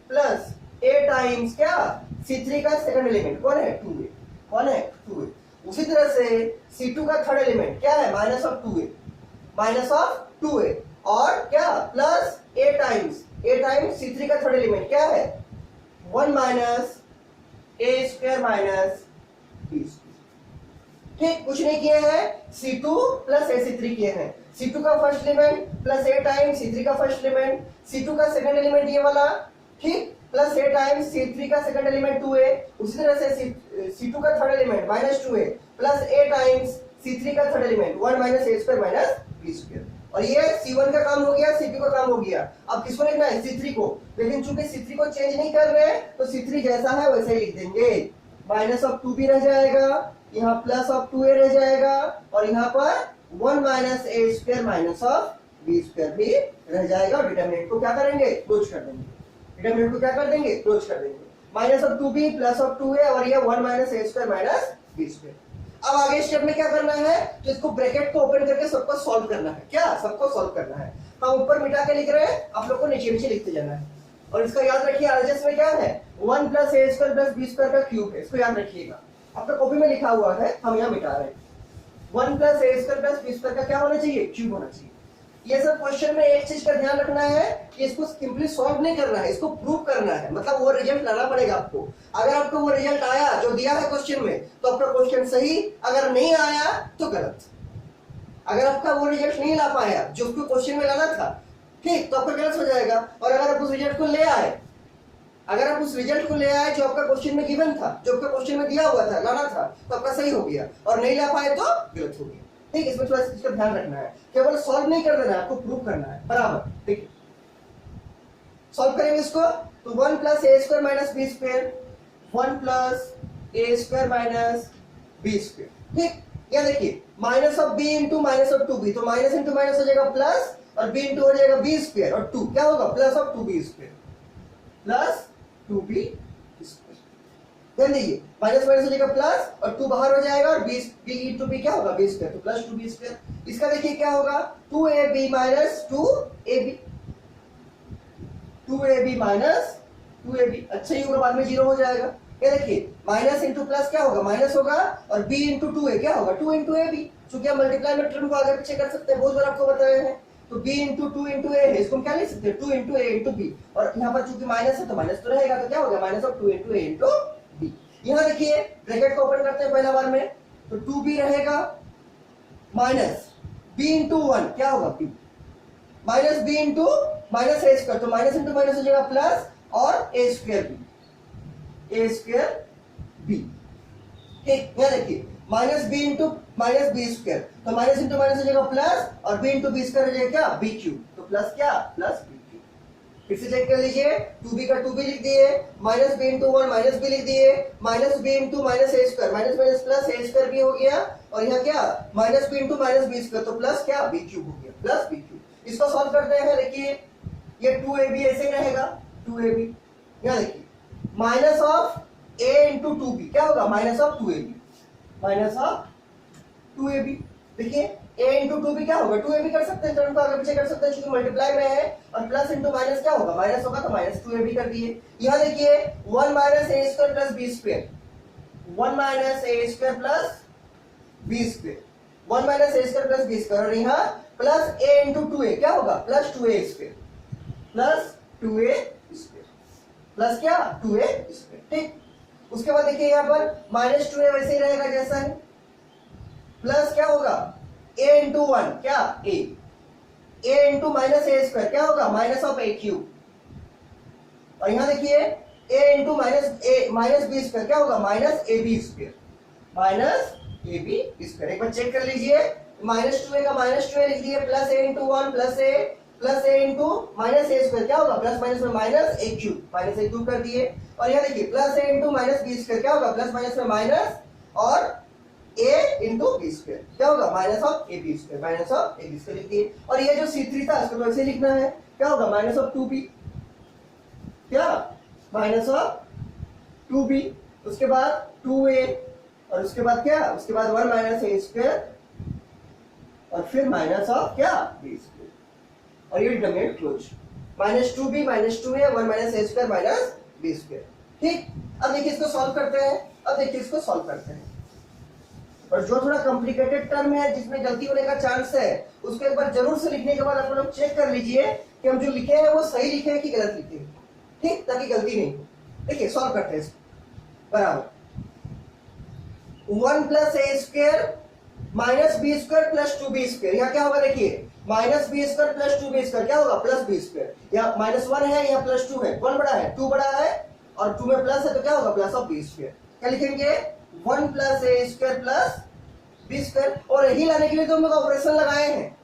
plus a times क्या C3 का सेकंड एलिमेंट कौन है 2a, कौन है 2a। उसी तरह से C2 का थर्ड एलिमेंट क्या है minus of 2a, minus of 2a, और क्या प्लस a टाइम्स C3 का थर्ड एलिमेंट क्या है 1 minus a square minus b square, ठीक। कुछ नहीं किए हैं, C2 प्लस a C3 किए हैं, C2 का first element plus a times C3 का फर्स्ट एलिमेंट, C2 का सेकंड एलिमेंट ये वाला, ठीक, प्लस a टाइम्स C3 का सेकंड एलिमेंट 2a, उसी तरह से C2 का third element minus 2a plus a times C3 का third element 1 minus a square minus b square. और ये C1 का काम हो गया, C2 का काम हो गया। अब किसको लिखना है C3 को, लेकिन चूंकि C3 को चेंज नहीं कर रहे हैं तो C3 जैसा है वैसे ही लिख देंगे, माइनस ऑफ 2b रह जाएगा, यहाँ प्लस ऑफ 2a रह जाएगा, और यहाँ पर 1 minus a square minus of b square भी रह जाएगा। और डिटरमिनेंट को क्या करेंगे क्लोज कर देंगे, डिटरमिनेंट को क्या कर देंगे क्लोज कर देंगे, minus of 2b plus of 2a, और ये 1 minus a square minus b square. अब आगे स्टेप में क्या करना है, तो इसको ब्रैकेट को ओपन करके सबको सॉल्व करना है, क्या सबको सॉल्व करना है। हम ऊपर मिटा के लिख रहे हैं, आप लोग को नीचे नीचे लिखते जाना है। और इसका याद रखिए आरएचएस में क्या है 1 plus a square plus b square का क्यूब है, इसको याद रखिएगा, आपका कॉपी में लिखा हुआ है, हम यहाँ मिटा रहे हैं। 1 plus a square plus b square का क्या होना चाहिए क्यूब होना चाहिए। ये सब क्वेश्चन में एक चीज का ध्यान रखना है कि इसको सिंपली सॉल्व नहीं करना है, इसको प्रूव करना है, मतलब वो रिजल्ट लाना पड़ेगा आपको। अगर आपको वो रिजल्ट आया जो दिया है क्वेश्चन में तो आपका क्वेश्चन सही, अगर नहीं आया तो गलत। अगर आपका वो रिजल्ट नहीं ला पाया जो उसको क्वेश्चन में लाना था, ठीक, तो आपका गलत हो जाएगा। और अगर आप उस रिजल्ट को ले आए, अगर आप उस रिजल्ट को ले आए जो आपका क्वेश्चन में गिवन था, जो आपका क्वेश्चन में दिया हुआ था, लाना था, तो आपका सही हो गया, और नहीं ला पाए तो गलत हो गया, ठीक। इसमें थोड़ा सा ध्यान रखना है, केवल सॉल्व नहीं कर देना है, आपको प्रूव करना है बराबर, ठीक। सॉल्व करेंगे इसको, तो 1 plus a square minus b square, 1 plus a square minus b square, ठीक। या देखिए minus of b into minus of 2b, तो माइनस इंटू माइनस हो जाएगा प्लस, और b इंटू हो जाएगा b स्क्वायर, और 2 क्या होगा plus of 2b square plus 2b square. ध्यान दीजिए माइनस माइनस हो जाएगा प्लस, और 2 बाहर हो जाएगा, और b इंटू b क्या होगा b स्क्वायर, तो प्लस 2b स्क्वायर। इसका देखिए क्या होगा 2ab minus 2ab, 2ab minus 2ab, अच्छा ही होगा, बाद में 0 हो जाएगा। ये देखिए माइनस इंटू प्लस क्या होगा माइनस होगा, और b इंटू 2a क्या होगा 2 इंटू ab, चूंकि हम मल्टीप्लाई में टर्म को आगे पीछे कर सकते हैं, बहुत बार आपको बताया है। तो b इंटू 2 इंटू a है, इसको हम क्या लिख सकते हैं 2 इंटू a इंटू b, और यहाँ पर चूंकि माइनस है तो माइनस तो रहेगा, तो क्या होगा minus of 2 into a into b। यहाँ देखिए ब्रैकेट को ओपन करते हैं पहला बार में, तो 2b रहेगा माइनस b इंटू 1 क्या होगा b, minus b into minus a square, तो माइनस इंटू माइनस हो जाएगा प्लस, और a स्क्वायर b, ठीक। यहाँ देखिए minus b into minus b square, तो माइनस इंटू माइनस हो जाएगा प्लस, और b इंटू b स्क्वायर हो जाएगा क्या b क्यूब, तो प्लस क्या प्लस b क्यूब। फिर से चेक कर लीजिए, 2b का 2b लिख दिए, minus b into 1 minus b लिख दिए, minus b into minus a square, minus minus plus a square भी हो गया, और यहाँ क्या minus b into minus b square, तो प्लस क्या b क्यूब हो गया प्लस b क्यूब। इसको सॉल्व करते हैं, देखिए ये 2ab ऐसे ही रहेगा 2ab। यहाँ देखिए minus of a into 2b क्या होगा minus of 2ab, minus of 2ab। देखिए a इंटू 2b क्या होगा 2ab कर सकते हैं, टर्म को आगे पीछे कर सकते हैं, क्योंकि मल्टीप्लाई में है, और प्लस इंटू माइनस क्या होगा माइनस होगा, तो माइनस 2ab कर दिए। यहाँ देखिए 1 minus a square plus b square, 1 minus A square plus B square, 1 minus A square plus B square, और यहाँ प्लस ए इंटू 2a क्या होगा, plus 2a square, plus 2a square, plus क्या 2a square. ठीक, उसके बाद देखिए यहाँ पर माइनस 2a वैसे ही रहेगा जैसा है, प्लस क्या होगा a इंटू 1 क्या a into minus A square क्या होगा, माइनस ऑफ ए क्यूब, और यहां देखिए a into minus B square क्या होगा, minus a B square, minus a B square. एक बार चेक कर लीजिए, माइनस 2a का माइनस 2a लिख दिए, plus a into 1 plus a into minus A square क्या होगा, प्लस माइनस में minus a cube, minus a cube कर दिए, और यहाँ देखिए plus a into minus B square क्या होगा, प्लस माइनस में माइनस, और a इंटू बी स्क्वायर क्या होगा, minus of A B square, minus of A B square लिख दिए। और ये जो C3 था इसको वैसे लिखना है, क्या होगा, माइनस ऑफ 2b, क्या माइनस ऑफ 2b, उसके बाद 2a, और उसके बाद क्या, उसके बाद 1 माइनस ए स्क्वायर, और फिर माइनस ऑफ क्या बी स्क्वायर, और ये determinant close, minus 2b minus 2a 1 minus ए स्क्वायर माइनस बी स्क्वायर। ठीक, अब देखिए इसको सॉल्व करते हैं, अब देखिए इसको सॉल्व करते हैं, और जो थोड़ा कॉम्प्लिकेटेड टर्म है जिसमें गलती होने का चांस है उसको एक बार जरूर से लिखने के बाद आप लोग चेक कर लीजिए कि हम जो लिखे हैं वो सही लिखे हैं कि गलत लिखे हैं, ठीक, ताकि गलती नहीं हो। देखिए सॉल्व करते हैं इसको, बराबर 1 प्लस ए square minus B square plus 2b square, यहाँ क्या होगा देखिए, minus B square plus 2b square क्या होगा, प्लस बी स्क्वायर, यहाँ माइनस 1 है, यहाँ प्लस 2 है, 1 बड़ा है 2 बड़ा है, और 2 में प्लस है तो क्या होगा, प्लस ऑफ बी स्क्वायर। क्या लिखेंगे, 1 प्लस ए स्क्वायर प्लस बी स्क्वायर, और यही लाने के लिए तो हम लोग ऑपरेशन लगाए हैं,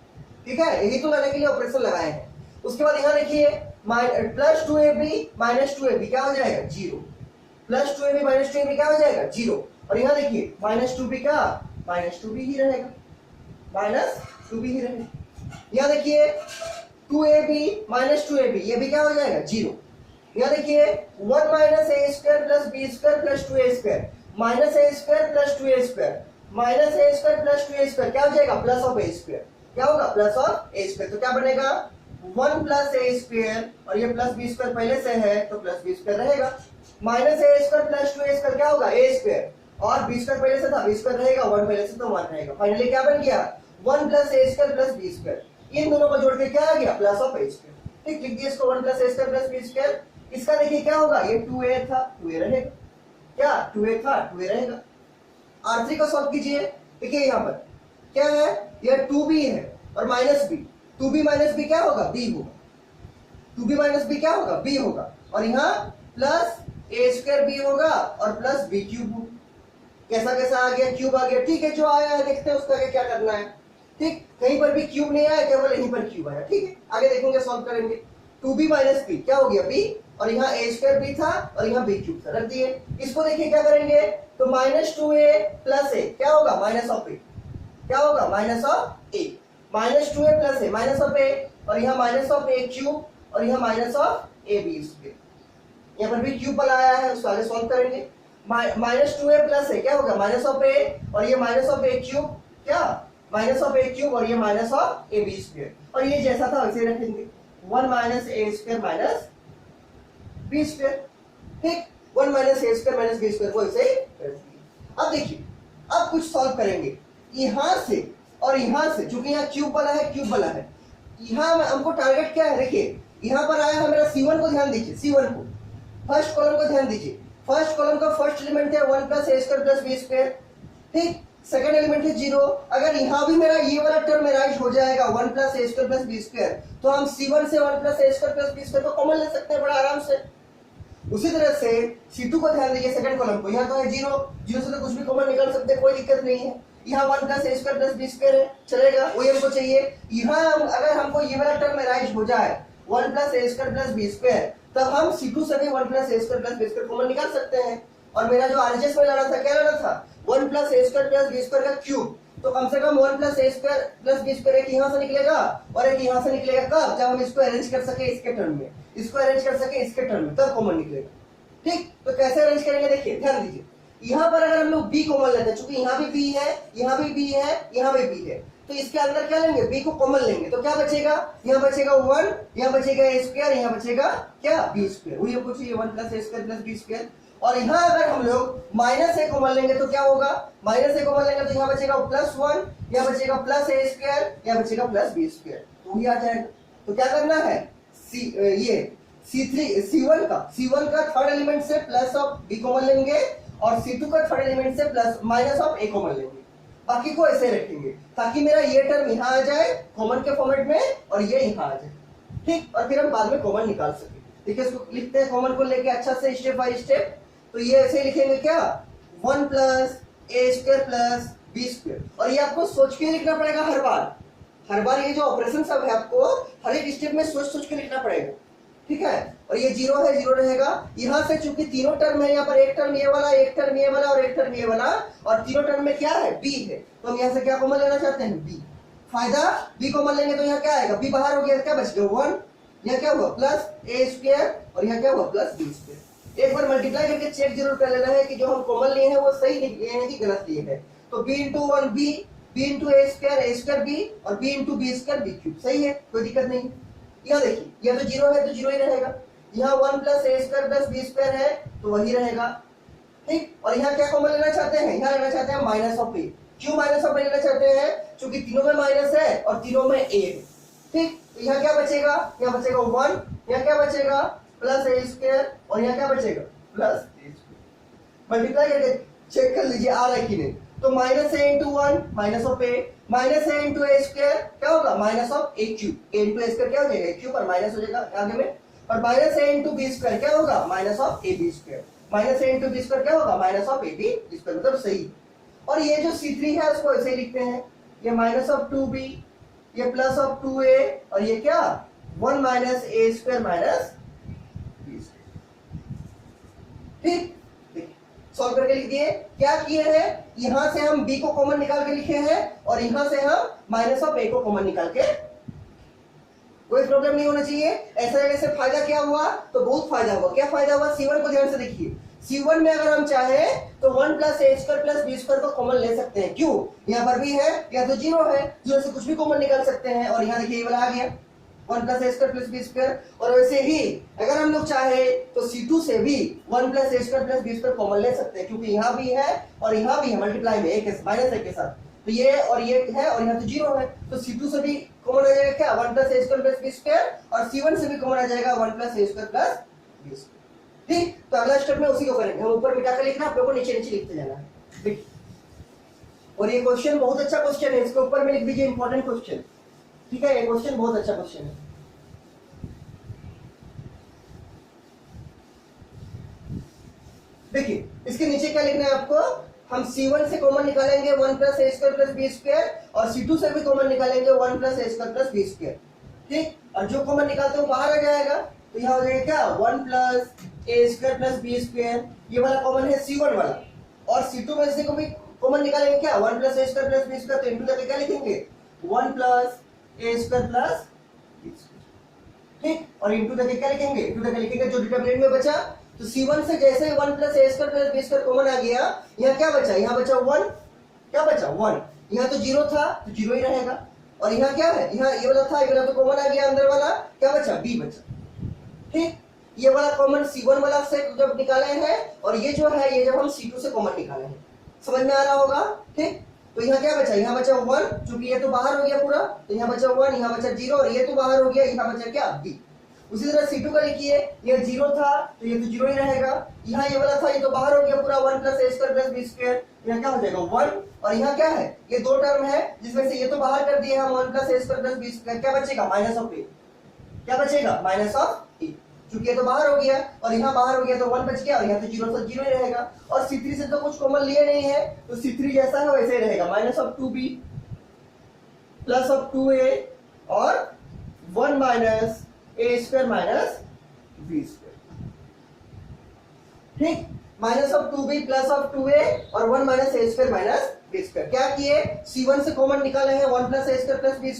ठीक है, यही तो लाने के लिए ऑपरेशन लगाए हैं। उसके बाद यहाँ देखिए प्लस 2ab माइनस 2ab क्या हो जाएगा, 0, प्लस 2ab माइनस 2ab क्या हो जाएगा, 0, और यहाँ देखिए माइनस 2b का माइनस 2b ही रहेगा, माइनस 2b ही रहेगा। यहाँ देखिए 2ab माइनस 2ab ये भी क्या हो जाएगा, 0। यहाँ देखिए 1 माइनस ए square plus B square plus 2a square, minus ए square plus 2a square, minus ए स्क्वायर प्लस 2a स्क्वायर क्या हो जाएगा, प्लस ऑफ ए स्क्वायर, क्या होगा, प्लस ऑफ ए स्क्वायर, तो क्या बनेगा 1 प्लस ए स्क्वायर, और ये प्लस बी स्क्वायर पहले से है तो प्लस बी स्क्वायर रहेगा, माइनस ए स्क्वायर प्लस 2a स्क्वायर क्या होगा, ए स्क्वायर, और बी स्क्वायर पहले से था, बी स्क्वायर रहेगा, 1 पहले से तो 1 रहेगा, फाइनली क्या बन गया 1 प्लस ए स्क्वायर प्लस बी स्क्वायर, इन दोनों को जोड़ के क्या आ गया, प्लस ऑफ ए स्क्वायर। ठीक, लिख दिया इसको 1 प्लस ए स्क्वायर प्लस बी स्क्वायर। इसका देखिए क्या होगा, ये 2a था 2a रहेगा, क्या 2a था 2a रहेगा। R3 को सॉल्व कीजिए, देखिए यहाँ पर क्या है, यह 2b है और minus b, 2b minus b क्या होगा, b होगा, 2b माइनस b क्या होगा, b होगा, और यहाँ प्लस ए स्क्वायर b होगा और प्लस b क्यूब होगा। कैसा कैसा आ गया, क्यूब आ गया, ठीक है, जो आया है देखते हैं उसका क्या करना है। ठीक, कहीं पर भी क्यूब नहीं आया, केवल यहीं पर क्यूब आया, ठीक है, आगे देखेंगे सॉल्व करेंगे। 2b माइनस b क्या हो गया, b, और यहाँ ए स्क्वायर b था और यहाँ b क्यूब था, रख दिए। इसको देखिए क्या करेंगे, तो माइनस 2a प्लस ए क्या होगा, माइनस ऑफ ए, क्या होगा, minus of A, minus 2a plus A minus of ए, और यहाँ माइनस ऑफ ए क्यूब, और यहाँ minus of A B square, यहाँ पर भी क्यूब वाला आया है, उसको आगे सॉल्व करेंगे। माइनस 2a प्लस ए क्या होगा, माइनस ऑफ ए, और ये माइनस ऑफ ए क्यूब, क्या माइनस ऑफ ए क्यूब, और ये minus of A B square, और ये जैसा था वैसे रखेंगे 1 माइनस ए स्क्वायर माइनस बी स्क्वायर। ठीक, 1 माइनस ए स्क्वायर माइनस बी स्क्वायर को ऐसे ही रख दिया। अब देखिए, अब कुछ सॉल्व करेंगे यहां से और यहां से, चूंकि यहाँ क्यूब वाला है क्यूब वाला है, यहाँ हमको टारगेट क्या है, देखिए यहाँ पर आया है मेरा C1 को ध्यान दीजिए, C1 को फर्स्ट कॉलम को ध्यान दीजिए, फर्स्ट कॉलम का फर्स्ट एलिमेंट है 1 प्लस ए स्क्वायर प्लस बी स्क्वायर। ठीक, सेकंड एलिमेंट है 0। अगर यहाँ भी मेरा ये वाला टर्म राइज हो जाएगा 1 प्लस ए स्क्वायर प्लस बी स्क्वायर, तो हम C1 से 1 प्लस ए स्क्वायर प्लस बी स्क्वायर को कॉमन ले सकते हैं बड़ा आराम से। उसी तरह से C2 को ध्यान दीजिए, सेकंड कॉलम को, यहाँ तो है 0, 0 से तो कुछ भी कॉमन निकाल सकते हैं, कोई दिक्कत नहीं है। यहाँ 1 प्लस ए स्क्वायर प्लस बी स्क्वायर है, चलेगा, वही हमको चाहिए। यहाँ अगर हमको ये वाला टर्म राइज हो जाए 1 प्लस ए स्क्वायर प्लस बी स्क्वायर, तब हम C2 से भी 1 प्लस ए square plus B square common निकाल सकते हैं। और मेरा जो RHS में लाना था, क्या लाना था, 1 प्लस ए स्क्वायर प्लस बी स्क्वायर का क्यूब, तो कम से कम 1 प्लस ए स्क्वायर प्लस बी स्क्वायर एक यहाँ से निकलेगा और एक यहाँ से निकलेगा। कब, जब हम इसको अरेंज कर सके इसके टर्म में, इसको अरेंज कर सके इसके टर्म में, तब कॉमन निकलेगा। ठीक, तो कैसे अरेंज करेंगे, देखिए ध्यान दीजिए। यहाँ पर अगर हम लोग b कॉमन लेते हैं, चूंकि यहाँ भी b है, यहाँ भी b है, यहाँ भी b है, तो इसके अंदर क्या लेंगे, b को कॉमन लेंगे, तो क्या बचेगा, यहाँ बचेगा 1, यहाँ बचेगा ए स्क्वायर, यहाँ बचेगा क्या, बी स्क्वायर। वही हमको चाहिए 1 प्लस ए स्क्वायर प्लस बी स्क्वायर। और यहाँ अगर हम लोग माइनस ए कॉमन लेंगे तो क्या होगा, माइनस ए कॉमन लेंगे तो यहाँ बचेगा +1, यहाँ बचेगा +a², यहाँ बचेगा +b², तो ये आ जाएगा। तो क्या करना है, ये C1 का थर्ड एलिमेंट से प्लस ऑफ b कॉमन लेंगे और C2 का थर्ड एलिमेंट से plus minus of a common लेंगे, बाकी को ऐसे रखेंगे ताकि मेरा ये टर्म यहाँ आ जाए कॉमन के फॉर्मेट में और ये यहाँ आ जाए, ठीक। और फिर हम बाद में कॉमन निकाल सके। देखिए इसको लिखते हैं कॉमन को लेके अच्छा से स्टेप बाय स्टेप। तो ये ऐसे लिखेंगे क्या, 1 + a² + b², और ये आपको सोच के लिखना पड़ेगा हर बार ये जो ऑपरेशन सब है आपको हर एक स्टेप में सोच के लिखना पड़ेगा, ठीक है। और ये 0 है, 0 रहेगा। यहाँ से चूंकि तीनों टर्म है, यहाँ पर एक टर्म ये वाला, एक टर्म ये वाला और एक टर्म ये वाला, और तीनों टर्म में क्या है, b है, तो हम यहाँ से क्या कॉमन लेना चाहते हैं, b। फायदा b कॉमन लेंगे तो यहाँ क्या आएगा, b बाहर हो गया, क्या बच गया 1, यहाँ क्या हुआ +a² और यहाँ क्या हुआ +b²। एक बार मल्टीप्लाई करके चेक जरूर कर लेना है कि जो हम कॉमन लिए हैं वो सही लिए हैं कि गलत लिए हैं। तो b × 1 b, b × a² b और b × b² b³ सही है, कोई दिक्कत नहीं। यहाँ देखिए यह तो 0 है तो 0 ही रहेगा, यहाँ 1 + a² + b² है तो वही रहेगा, ठीक। और यहाँ क्या कॉमन लेना चाहते हैं, यहाँ लेना चाहते हैं -a। क्यों -a लेना चाहते हैं, क्योंकि तीनों में माइनस है और तीनों में a है, ठीक। तो यहाँ क्या बचेगा, यहाँ बचेगा 1, यहाँ क्या बचेगा +a² और यहाँ क्या बचेगा +a²। मल्टीप्लाई करके चेक कर लीजिए आ रहा है कि नहीं। तो -a × 1 -a, -a × a² क्या होगा -a³, a × a² क्या हो जाएगा a³ और माइनस हो जाएगा आगे में, और -a × b² क्या होगा -ab², -a × b² क्या होगा -ab², मतलब सही। और ये जो C3 है उसको ऐसे ही लिखते हैं, ये -2b, ये +2a और ये क्या 1 - a² b², ठीक। सॉल्व करके लिख दिए। क्या किए हैं, यहां से हम b को कॉमन निकाल के लिखे हैं और यहां से हम -a को कॉमन निकाल के, कोई प्रॉब्लम नहीं होना चाहिए। ऐसा करने से फायदा क्या हुआ, तो बहुत फायदा हुआ। क्या फायदा हुआ, C1 को ध्यान से देखिए। C1 में अगर हम चाहे तो 1 + a² + b² को कॉमन ले सकते हैं, क्यों, यहाँ पर भी है, या तो 0 है, 0 से कुछ भी कॉमन निकाल सकते हैं, और यहाँ देखिए ये वाला आ गया 1 + a² + b²। और वैसे ही अगर हम लोग चाहे तो C2 से भी 1 + a² + b² कॉमन ले सकते हैं, क्योंकि यहाँ भी है और यहाँ भी है, मल्टीप्लाई में -1 के साथ, तो ये और ये है और यहाँ तो 0 है, तो C2 से भी कॉमन आ जाएगा क्या 1 + a² + b², और C1 से भी कॉमन आ जाएगा 1 + a² + b², ठीक। तो अगला स्टेप में उसी को करेंगे, हम ऊपर मिटा कर लिखना, आप लोगों को नीचे नीचे लिखते जाना है, ठीक। और ये क्वेश्चन बहुत अच्छा क्वेश्चन है, इसके ऊपर में लिख दीजिए इंपॉर्टेंट क्वेश्चन, ठीक है। ये क्वेश्चन बहुत अच्छा क्वेश्चन है। देखिए इसके नीचे क्या लिखना है आपको, हम C1 से कॉमन निकालेंगे 1 + a² + b² और C2 से भी कॉमन निकालेंगे 1 + a² + b², ठीक। और जो कॉमन निकालते हो बाहर आ जाएगा, तो यहाँ हो जाएगा क्या 1 + a² + b², ये वाला कॉमन है C1 वाला, और C2 में से को भी कॉमन निकालेंगे क्या 1 + a² + b², तो इनटू करके क्या लिखेंगे 1 + a² + b², ठीक। और इनटू करके क्या लिखेंगे, इनटू करके लिखेंगे जो डिटरमिनेंट में बचा। तो C1 से जैसे 1 + a² + b² कॉमन आ गया, यहाँ क्या बचा, यहाँ बचा 1, क्या बचा 1, यहाँ तो 0 था तो 0 ही रहेगा, और यहाँ क्या है, यहाँ ये वाला था, ये वाला तो कॉमन आ गया अंदर वाला, क्या बचा b बचा, ठीक। ये वाला कॉमन C1 वाला से जब निकाले हैं, और ये जो है ये जब हम C2 से कॉमन निकाले हैं, समझ में आ रहा होगा, ठीक। तो यहाँ क्या बचा, यहाँ बचा 1, क्योंकि ये तो बाहर हो गया पूरा, तो यहाँ बचा 1, यहाँ बचा 0 और ये तो बाहर हो गया, यहाँ बचा क्या b। उसी तरह C2 का लिखिए, ये 0 था तो ये तो 0 ही रहेगा, यहाँ ये वाला था ये तो बाहर हो गया पूरा 1 + a² + b², यहाँ क्या हो जाएगा 1, और यहाँ क्या है, ये दो टर्म है जिसमें से ये तो बाहर कर दिए हम 1 + a² + b², क्या बचेगा -a, क्या बचेगा -a, क्योंकि ये तो बाहर हो गया और यहाँ बाहर हो गया तो 1 बच गया, और यहाँ तो 0 से 0 ही रहेगा। और C3 से तो कुछ कॉमन लिए नहीं है, तो C3 जैसा है वैसे ही रहेगा, -2b +2a और 1 - a² - b², ठीक। -2b +2a और 1 - a² - b²। क्या किए, C1 से कॉमन निकाले हैं 1 + a² + b²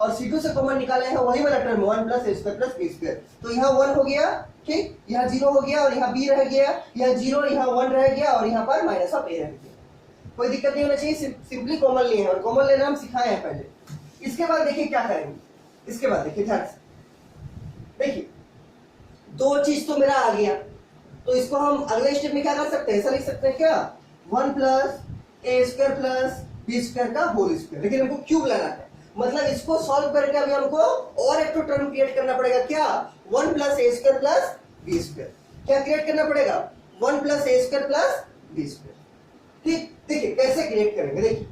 और C2 से कॉमन निकाले हैं वही वाला टर्म 1 + a² + b²। तो यहाँ 1 हो गया, ठीक, यहाँ 0 हो गया और यहाँ b रह गया, यहाँ 0 यहाँ 1 रह गया और यहाँ पर -a रह गया। कोई दिक्कत नहीं होना चाहिए, सिंपली कॉमन लिए हैं और कॉमन लेना हम सिखाए हैं पहले। इसके बाद देखिए क्या करेंगे, इसके बाद देखिए ध्यान से देखिए, दो चीज तो मेरा आ गया, तो इसको हम अगले स्टेप में क्या कर सकते हैं, ऐसा लिख सकते हैं क्या, 1 प्लस ए स्क्वायर प्लस बी स्क्वायर का होल स्क्वायर। लेकिन हमको क्यूब लाना है, मतलब इसको सॉल्व करके अभी हमको और एक तो टर्म क्रिएट करना पड़ेगा, क्या, 1 प्लस ए स्क्वायर प्लस बी स्क्वायर। क्या क्रिएट करना पड़ेगा, 1 प्लस ए स्क्वायर प्लस बी स्क्वायर। ठीक, देखिए कैसे क्रिएट करेंगे, देखिए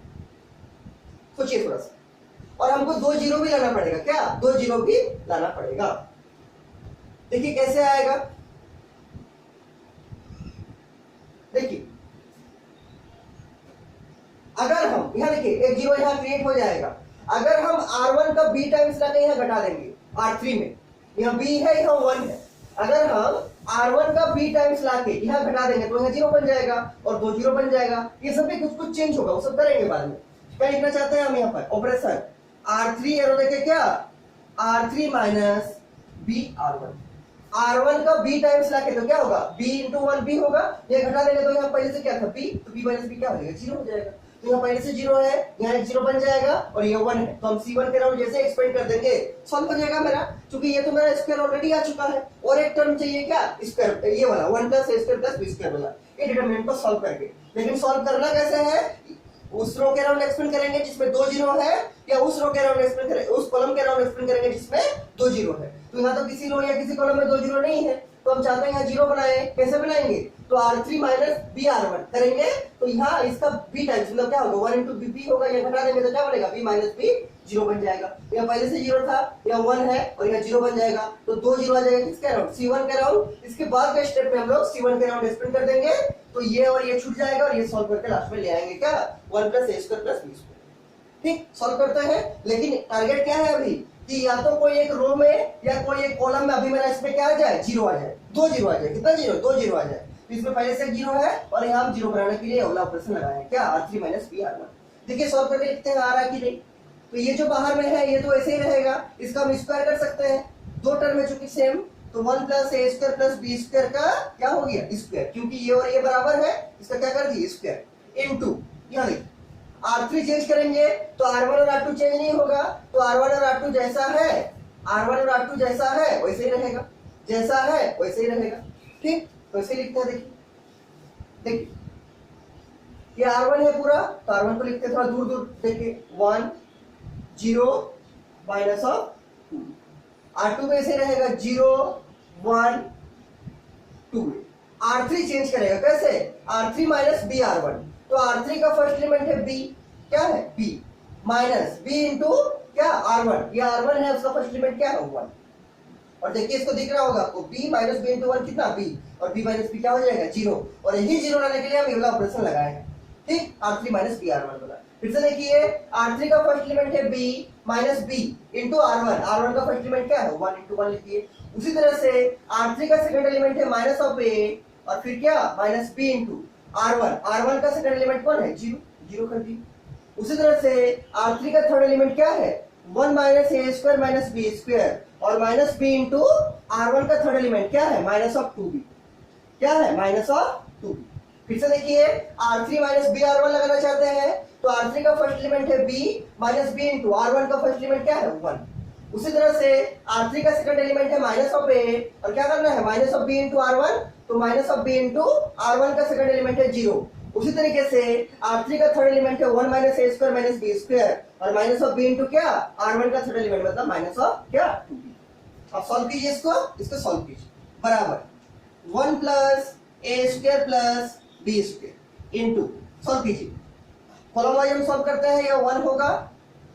सोचिए थोड़ा सा। और हमको 2 जीरो भी लाना पड़ेगा, क्या, 2 जीरो भी लाना पड़ेगा। देखिए कैसे आएगा, देखिए अगर हम यहाँ देखिए एक जीरो यहाँ क्रिएट हो जाएगा। अगर हम R1 का B टाइम्स लाके यहाँ घटा देंगे R3 में, यहाँ B है यहाँ 1 है, अगर हम R1 का B टाइम्स लाके यहाँ घटा देंगे तो यहाँ जीरो बन जाएगा और 2 जीरो बन जाएगा। ये सब भी कुछ कुछ चेंज होगा, वो सब करेंगे बाद में। क्या लिखना चाहते हैं हम यहाँ पर, ऑपरेशन R3 एरो देखे क्या, R3 minus B R1। R1 का B टाइम्स लाके तो क्या होगा, B इंटू 1 B होगा, ये घटा देंगे तो यहाँ पहले से क्या था B, तो B माइनस B क्या हो जाएगा, जीरो हो जाएगा। तो यहाँ पहले से जीरो है, यहाँ एक जीरो बन जाएगा और ये 1 है, तो हम C1 के राउंड जैसे एक्सपेंड कर देंगे सॉल्व हो जाएगा मेरा, क्योंकि ये तो मेरा स्क्वायर ऑलरेडी आ चुका है। और एक टर्म चाहिए क्या, स्क्वायर, ये वाला 1 प्लस ए स्क्वायर प्लस बी स्क्वायर वाला, ये डिटरमिनेंट को सॉल्व करके। लेकिन सॉल्व करना कैसे है, उस रो के राउंड एक्सपेंड करेंगे जिसमें 2 जीरो है, या उस रो के राउंड एक्सपेंड करेंगे, उस कॉलम के राउंड एक्सपेंड करेंगे जिसमें 2 जीरो है। तो यहाँ तो किसी रो या किसी कॉलम में 2 जीरो नहीं है, तो हम चाहते हैं यहाँ जीरो बनाए। कैसे बनाएंगे, तो R3 माइनस बी R1 करेंगे, तो यहाँ इसका B टाइम्स मतलब क्या होगा, 1 इंटू बी होगा, ये घटा देंगे तो क्या बनेगा, B माइनस बी जीरो बन जाएगा। यहाँ पहले से जीरो था, यहाँ 1 है और यहाँ जीरो बन जाएगा, तो 2 जीरो आ जाएगा किसके राउंड, C1 के राउंड। इसके बाद के स्टेप में हम लोग C1 के राउंड एक्सपेंड कर देंगे, तो ये और ये छूट जाएगा और ये सॉल्व करके लास्ट में ले आएंगे क्या, 1 प्लस ए स्क्वायर प्लस बी स्क्वायर। ठीक, सॉल्व करते हैं। लेकिन टारगेट क्या है अभी, कि या तो कोई एक रो में या कोई एक कॉलम में अभी मेरा इसमें क्या आ जाए, जीरो आ जाए, 2 जीरो आ जाए। कितना जीरो, 2 जीरो आ जाए। तो इसमें पहले से जीरो है और यहाँ हम जीरो बनाने के लिए अगला ऑपरेशन लगाए हैं, क्या, R3 माइनस बी R1। देखिए सॉल्व करके लिखते हैं आ रहा है कि नहीं। तो ये जो बाहर में है ये तो ऐसे ही रहेगा, इसका हम स्क्वायर कर सकते हैं, 2 टर्म है चूंकि सेम, तो 1 प्लस ए स्क्वायर प्लस बी स्क्वायर का क्या हो गया, स्क्वायर, क्योंकि ये और ये बराबर है, इसका क्या कर दिए, स्क्वायर, इनटू यहाँ देखिए R3 चेंज करेंगे तो R1 और R2 चेंज नहीं होगा, तो R1 और R2 जैसा है, R1 और R2 जैसा है वैसे ही रहेगा, जैसा है वैसे ही रहेगा। ठीक, तो ऐसे लिखते हैं, देखिए देखिए ये R1 है पूरा, तो R1 को लिखते हैं थोड़ा दूर दूर, देखिए 1 0 माइनस ऑफ 2, R2 में ऐसे रहेगा 0 1 2। R3 चेंज करेगा कैसे, R3 माइनस बी R1, तो R3 का फर्स्ट एलिमेंट है B, क्या है B, माइनस B इंटू क्या R1, ये R1 है, उसका फर्स्ट एलिमेंट क्या है 1। और देखिए इसको दिख रहा होगा आपको, B माइनस बी इंटू 1 कितना B, और B माइनस बी क्या हो जाएगा, जीरो। और यही जीरो लाने के लिए हम ये वाला ऑपरेशन लगाए हैं। ठीक, R3 माइनस बी R1 वाला। फिर से देखिए R3 का फर्स्ट एलिमेंट है B minus B into R1, R1 का फर्स्ट एलिमेंट क्या है 1 इंटू 1 लिखिए। उसी तरह से R3 का सेकंड एलिमेंट है माइनस ऑफ A और फिर क्या minus B into R1, R1 का सेकंड एलिमेंट कौन है, जीरो, जीरो कर दी। उसी तरह से R3 का थर्ड एलिमेंट क्या है, 1 माइनस ए स्क्वायर माइनस बी स्क्वायर, और माइनस बी इंटू R1 का थर्ड एलिमेंट क्या है, माइनस ऑफ 2b, क्या है, माइनस ऑफ 2b। फिर से देखिए R3 माइनस बी R1 लगाना चाहते हैं, तो R3 का फर्स्ट एलिमेंट है B minus B into R1 का फर्स्ट एलिमेंट क्या है 1। उसी तरह से R3 का सेकंड एलिमेंट है माइनस ऑफ A, और क्या करना है, minus of B into R1, तो minus of B into R1 का सेकंड एलिमेंट है 0। उसी तरीके से R3 का थर्ड एलिमेंट है 1 माइनस ए स्क्वायर माइनस बी स्क्वायर, और माइनस ऑफ B इंटू क्या R1 का थर्ड एलिमेंट मतलब माइनस ऑफ क्या 2b। अब सॉल्व कीजिए इसको सॉल्व कीजिए, बराबर 1 प्लस ए square plus B square into, solve कीजिए कॉलम वाइज हम सॉल्व करते हैं, यह 1 होगा,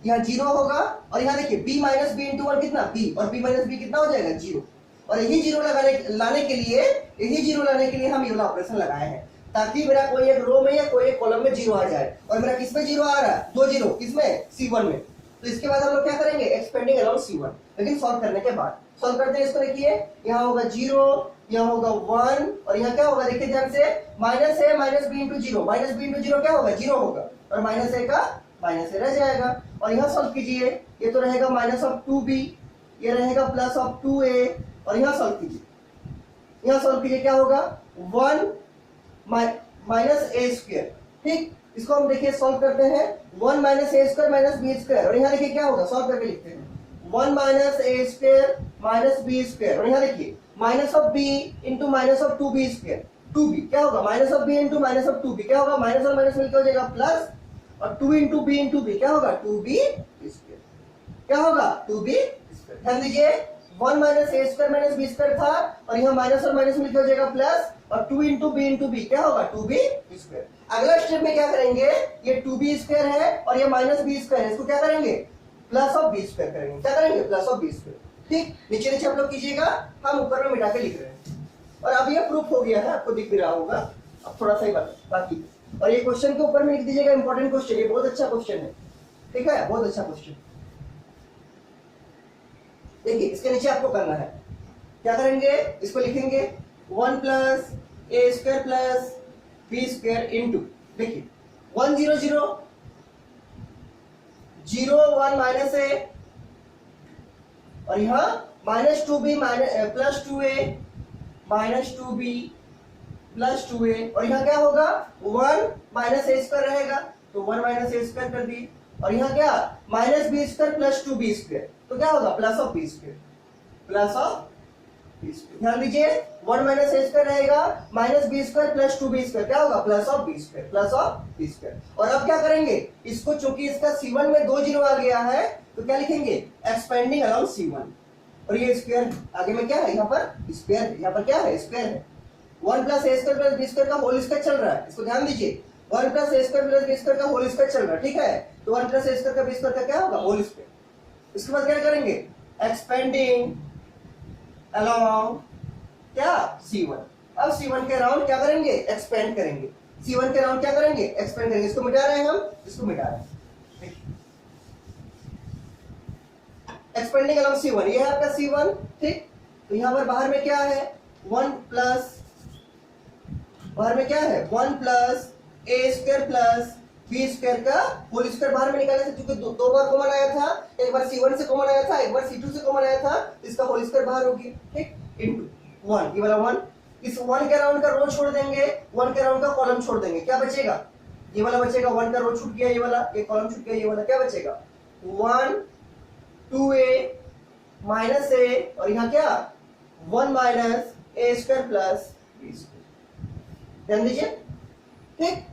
यहाँ 0 होगा, और यहाँ देखिए b माइनस बी इंटू 1 कितना b, और b माइनस बी कितना हो जाएगा 0। और यही जीरो लाने के लिए हम ये वाला ऑपरेशन लगाए हैं, ताकि मेरा कोई एक रो में या कोई एक कॉलम में जीरो आ जाए। और मेरा किसमें जीरो आ रहा है, 2 जीरो, किसमें C1 में। तो इसके बाद हम लोग क्या करेंगे, एक्सपेंडिंग अराउंड C1, लेकिन सॉल्व करने के बाद। सॉल्व करते हैं इसको, देखिए यहाँ होगा 0, यहाँ होगा 1, और यहाँ क्या होगा देखिए ध्यान से, minus A minus B into 0, minus B into 0 क्या होगा 0 होगा, और माइनस ए का माइनस ए रह जाएगा। और यहाँ सॉल्व कीजिए, ये तो रहेगा माइनस ऑफ 2b, ये रहेगा प्लस ऑफ 2a, और यहाँ सॉल्व कीजिए, यहाँ सॉल्व कीजिए क्या होगा 1 माइनस ए स्क्वायर। ठीक, इसको हम देखिए सॉल्व करते हैं, 1 माइनस ए स्क्वायर माइनस बी स्क्वायर, और यहाँ देखिए क्या होगा, सॉल्व करके लिखते हैं 1 माइनस ए स्क्वायर माइनस बी स्क्वायर, और यहाँ देखिए minus of b into minus of 2b square, 2b क्या होगा, minus of b into minus of 2b क्या होगा, माइनस और माइनस मिलकर हो जाएगा प्लस, और 2 इंटू बी इंटू बी क्या होगा, 2b स्क्वायर, क्या होगा 2b स्क्वायर। ध्यान दीजिए 1 माइनस ए स्क्वायर माइनस बी स्क्वायर था, और यहाँ माइनस और माइनस मिलकर हो जाएगा प्लस, और 2 इंटू बी क्या होगा 2b स्क्वायर। अगला स्टेप में क्या करेंगे, ये 2b स्क्वायर है और ये माइनस बी स्क्वायर है, इसको क्या करेंगे प्लस ऑफ बी स्क्वायर करेंगे, क्या करेंगे प्लस ऑफ बी स्क्वायर। ठीक, नीचे नीचे आप लोग कीजिएगा, हम ऊपर में मिटा के लिख रहे हैं। और अब ये प्रूफ हो गया है, आपको दिख भी रहा होगा। अब थोड़ा सा ही बाकी, और ये क्वेश्चन के ऊपर में लिख दीजिएगा इंपॉर्टेंट क्वेश्चन, ये बहुत अच्छा क्वेश्चन है, ठीक है, बहुत अच्छा क्वेश्चन। देखिए इसके नीचे आपको करना है, क्या करेंगे, इसको लिखेंगे 1 प्लस ए square plus B square into, देखिए 1 0 0 0 1 माइनस ए, और यहाँ minus 2b plus 2a minus 2b plus 2a, और यहाँ क्या होगा 1 माइनस ए स्क्वायर रहेगा, तो 1 माइनस ए स्क्वायर कर दिए, और यहाँ क्या minus B square plus 2b square, तो क्या होगा plus of B square, plus of B square. ध्यान दीजिए 1 माइनस ए स्क्वायर रहेगा, minus B square plus 2b square क्या होगा plus of B square, plus of B square. और अब क्या करेंगे, इसको चूंकि इसका C1 में 2 जीरो आ गया है, तो क्या लिखेंगे एक्सपेंडिंग अलोंग C1, और ये स्क्वायर आगे में क्या है, यहाँ पर स्क्वायर है, यहाँ पर क्या है स्क्वायर है। 1 प्लस ए स्क्वायर प्लस बी स्क्वायर का होल स्क्वायर चल रहा है, इसको ध्यान दीजिए 1 प्लस ए स्क्वायर प्लस बी स्क्वायर का होल स्क्वायर चल रहा है, ठीक है, तो 1 प्लस ए स्क्वायर का बी स्क्वायर का क्या होगा होल स्क्वायर। इसके बाद क्या करेंगे एक्सपेंडिंग अलोंग क्या C1, अब C1 के राउंड क्या करेंगे एक्सपेंड करेंगे, C1 के राउंड क्या करेंगे एक्सपेंड करेंगे, इसको मिटा रहे हैं हम, इसको मिटा रहे हैं, एक्सपेंडिंग अलोंग C1, ये है आपका C1, ठीक। तो यहाँ पर बाहर में क्या है 1 प्लस, बाहर में क्या है 1 प्लस ए स्क्वायर प्लस बी स्क्वायर का होल स्क्वायर बाहर में निकालने से, क्योंकि दो बार कॉमन आया था, एक बार C1 से कॉमन आया था, एक बार C2 से कॉमन आया था, इसका होल स्क्वायर बाहर होगी, ठीक, इनटू 1, ये वाला 1, इस 1 के राउंड का रो छोड़ देंगे, 1 के राउंड का कॉलम छोड़ देंगे, क्या बचेगा ये वाला बचेगा, 1 का रो छूट गया, ये वाला एक कॉलम छूट गया, ये वाला क्या बचेगा 1 2a माइनस ए, और यहाँ क्या 1 माइनस ए स्क्वायर प्लस बी स्क्वायर। ध्यान दीजिए, ठीक,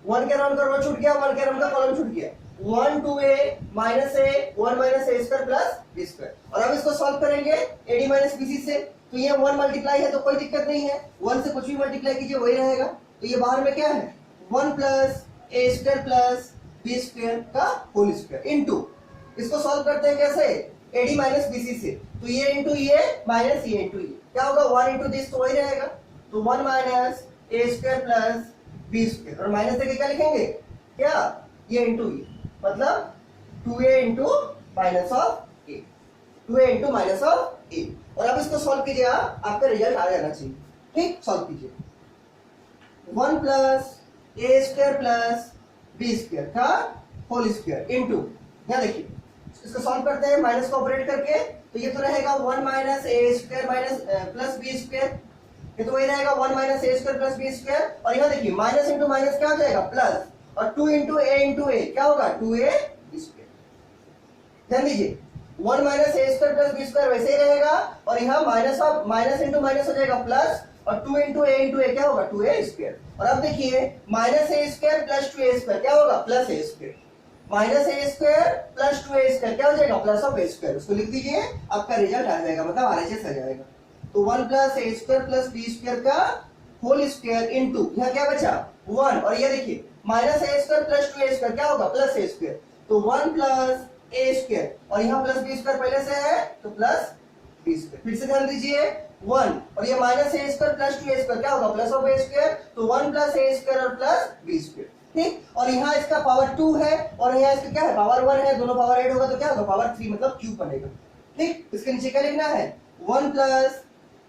1 के राउंड का रो छूट गया, 1 के राउंड का कॉलम छूट गया, 1 2a माइनस ए 1 माइनस ए स्क्वायर प्लस बी स्क्वायर। और अब इसको सॉल्व करेंगे एडी माइनस बीसी से, तो ये 1 मल्टीप्लाई है तो कोई दिक्कत नहीं है, 1 से कुछ भी मल्टीप्लाई कीजिए वही रहेगा, तो ये बाहर में क्या है 1 प्लस ए स्क्वायर प्लस बी स्क्वायर का होल स्क्वायर इनटू, इसको सॉल्व करते हैं कैसे एडी माइनस बीसी से, तो ये इंटू ये माइनस ये इंटू ये क्या होगा 1 इंटू दिस, तो वही रहेगा, तो 1 माइनस ए स्क्वायर प्लस बी स्क्वायर, और माइनस से क्या लिखेंगे क्या ये इंटू ये, मतलब 2a into minus of A, 2a into minus of ए। और अब इसको सॉल्व कीजिए, आपका रिजल्ट आ जाना चाहिए, ठीक, सॉल्व कीजिए 1 प्लस ए स्क्वायर प्लस बी स्क्वायर का होल स्क्वायर इनटू, यहाँ देखिए इसको सॉल्व करते हैं माइनस को ऑपरेट करके, तो ये तो रहेगा 1 माइनस ए square minus plus B square, ये तो वही रहेगा 1 माइनस ए स्क्वायर प्लस बी स्क्वायर, और यहाँ देखिए माइनस इंटू माइनस क्या हो जाएगा प्लस, और 2 इंटू ए क्या होगा 2a स्क्वायर। ध्यान दीजिए 1 माइनस ए स्क्वायर प्लस बी स्क्वायर वैसे ही रहेगा, और यहाँ माइनस इंटू माइनस हो जाएगा प्लस, और 2 इंटू ए क्या होगा 2a स्क्वायर। और अब देखिए माइनस ए स्क्वायर प्लस 2a स्क्वायर क्या होगा प्लस ए स्क्वायर, माइनस ए स्क्वायर प्लस 2a स्क्वायर क्या हो जाएगा प्लस ऑफ ए स्क्वायर, उसको लिख दीजिए, आपका रिजल्ट आ जाएगा, मतलब आरएचएस आ जाएगा। तो 1 प्लस ए स्क्वायर प्लस बी स्क्वायर का होल स्क्वायर इनटू, यहाँ क्या बचा 1, और ये देखिए माइनस ए स्क्वायर प्लस 2a स्क्वायर क्या होगा प्लस ए स्क्वायर, तो 1 प्लस ए स्क्वायर, और यहाँ प्लस बी स्क्वायर पहले से है तो प्लस बी स्क्वायर। फिर से ध्यान दीजिए 1, और ये माइनस ए स्क्वायर प्लस 2a स्क्वायर क्या होगा प्लस ऑफ ए स्क्वायर, तो 1 प्लस ए स्क्वायर और प्लस बी स्क्वायर, ठीक। और यहाँ इसका पावर 2 है, और यहाँ इसका क्या है पावर 1 है, दोनों पावर ऐड होगा तो क्या होगा पावर 3, मतलब क्यूब बनेगा, ठीक। इसके नीचे क्या लिखना है 1 प्लस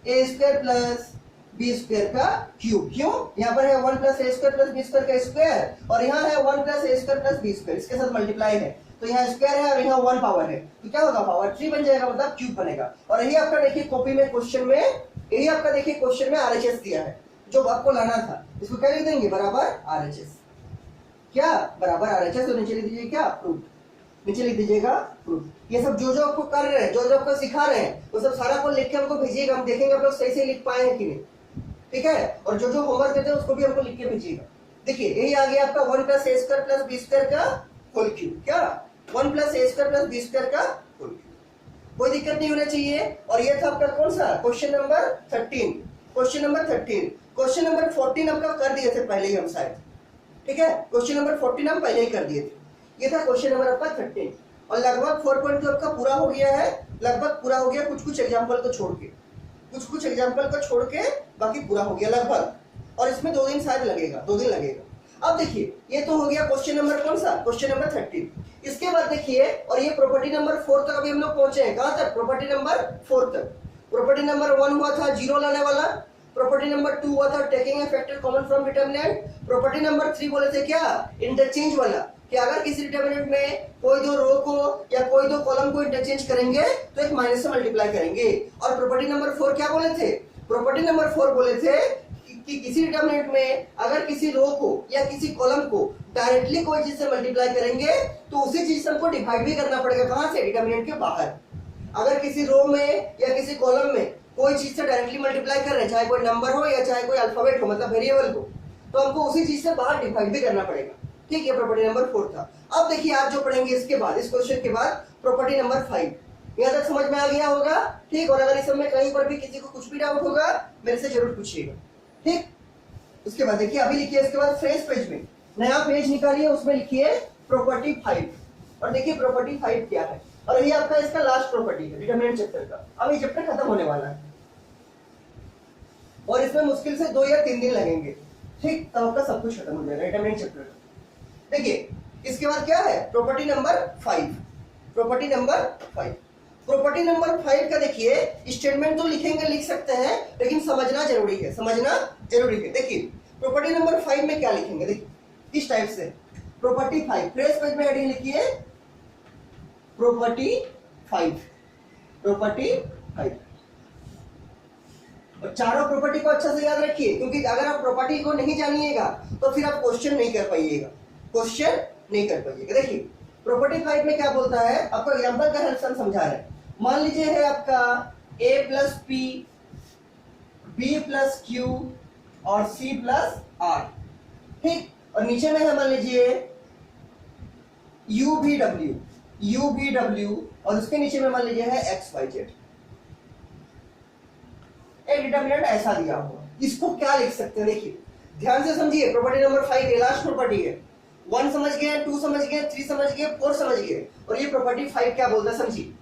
ए स्क्वायर प्लस बी स्क्वायर का क्यूब, क्यों यहाँ पर है 1 प्लस ए स्क्वायर प्लस बी स्क्वायर का स्क्वायर, और यहाँ है 1 प्लस ए स्क्वायर प्लस बी स्क्वायर, इसके साथ मल्टीप्लाई है, तो यहाँ स्क्वायर है और यहाँ 1 पावर है, तो क्या होगा पावर 3 बन जाएगा, मतलब क्यूब बनेगा। और यही आपका देखिए कॉपी में क्वेश्चन में, यही आपका देखिए क्वेश्चन में आरएचएस दिया है, जो आपको लाना था, इसको क्या लिख देंगे बराबर आरएचएस, क्या बराबर आरएचएस, तो नीचे लिख दीजिए क्या प्रूफ, नीचे लिख दीजिएगा प्रूफ। ये सब जो जो आपको कर रहे हैं, जो जो आपको सिखा रहे हैं, वो सब सारा को लिख के हमको भेजिएगा, हम देखेंगे आप लोग सही से लिख पाए हैं कि नहीं, ठीक है। और जो जो होमवर्क देते हैं उसको भी हमको लिख के भेजिएगा। देखिए यही आ गया आपका 1 + a² + b² का होल क्यूब, क्या 1 + a² + b² का होल क्यूब। कोई दिक्कत नहीं होना चाहिए। और ये था आपका कौन सा question number 13। Question number 13, question number 14 आपका कर दिए थे पहले ही हम शायद, ठीक है। क्वेश्चन नंबर 14 हम पहले ही कर दिए थे। ये था क्वेश्चन नंबर आपका 13 और लगभग 4.2 आपका पूरा हो गया है, लगभग पूरा हो गया, कुछ कुछ एग्जाम्पल को छोड़ के, कुछ कुछ एग्जाम्पल को छोड़ के बाकी पूरा हो गया लगभग। और इसमें 2 दिन शायद लगेगा, 2 दिन लगेगा। अब देखिए ये तो हो गया क्वेश्चन नंबर कौन सा, क्वेश्चन नंबर 13। इसके बाद देखिए, और ये प्रॉपर्टी नंबर 4 तक अभी हम लोग पहुंचे हैं। कहां तक, प्रॉपर्टी नंबर 4 तक। प्रॉपर्टी नंबर 1 हुआ था जीरो लाने वाला, प्रॉपर्टी नंबर 2 हुआ था taking a factor common from determinant, property number 3 बोले थे क्या, इंटरचेंज वाला, कि अगर किसी डिटरमिनेंट में कोई दो रो को या कोई दो कॉलम को इंटरचेंज करेंगे तो एक माइनस से मल्टीप्लाई करेंगे। और प्रॉपर्टी नंबर 4 क्या बोले थे, प्रॉपर्टी नंबर 4 बोले थे कि किसी डिटरमिनेंट में अगर किसी रो को या किसी कॉलम को डायरेक्टली कोई चीज से मल्टीप्लाई करेंगे तो उसी चीज से हमको डिवाइड भी करना पड़ेगा, कहां से, डिटरमिनेंट के बाहर। अगर किसी रो में या किसी कॉलम में कोई चीज से डायरेक्टली मल्टीप्लाई कर रहे हैं, चाहे कोई नंबर हो या चाहे कोई अल्फाबेट हो, मतलब वेरिएबल को, तो हमको उसी चीज से बाहर डिवाइड भी करना पड़ेगा, ठीक है। प्रॉपर्टी नंबर 4 था। अब देखिए आप जो पढ़ेंगे इसके बाद, इस क्वेश्चन के बाद प्रॉपर्टी नंबर 5, यहाँ तक समझ में आ गया होगा, ठीक। और अगर इस समय कहीं पर भी किसी को कुछ भी डाउट होगा मेरे से जरूर पूछिएगा, ठीक। उसके बाद देखिए अभी लिखिए, इसके बाद फ्रेश पेज में नया पेज निकालिए, उसमें लिखिए प्रॉपर्टी 5 और देखिए प्रॉपर्टी 5 क्या है। और ये आपका इसका लास्ट प्रॉपर्टी है डिटरमिनेंट चैप्टर का। अब ये चैप्टर खत्म होने वाला है और इसमें मुश्किल से 2 या 3 दिन लगेंगे, ठीक, तब आपका सब कुछ खत्म हो जाएगा डिटरमिनेंट चैप्टर का। देखिए इसके बाद क्या है, property number 5। Property number 5, property number 5 का देखिए स्टेटमेंट तो लिखेंगे, लिख सकते हैं, लेकिन समझना जरूरी है, समझना जरूरी है। देखिए प्रॉपर्टी नंबर 5 में क्या लिखेंगे, देखिए इस टाइप से प्रॉपर्टी 5, फ्रेश पेज में हेडिंग लिखिए प्रॉपर्टी 5, प्रॉपर्टी 5। और चारों प्रॉपर्टी को अच्छा से याद रखिए, क्योंकि अगर आप प्रॉपर्टी को नहीं जानिएगा तो फिर आप क्वेश्चन नहीं कर पाइएगा, क्वेश्चन नहीं कर पाइएगा। देखिए प्रॉपर्टी 5 में क्या बोलता है, आपको एग्जांपल का हेल्प से समझा रहे हैं। मान लीजिए है आपका a + p, b + q और c + r, ठीक। और नीचे में है मान लीजिए u v w और उसके नीचे में मान लीजिए है x y z। एक डिटरमिनेंट ऐसा दिया हुआ, इसको क्या लिख सकते हैं, देखिए ध्यान से समझिए। प्रॉपर्टी नंबर 5 ये लास्ट प्रॉपर्टी है। 1 समझ गए, 2 समझ गए, 3 समझ गए, 4 समझ गए, और ये प्रॉपर्टी 5 क्या बोलता है समझिए।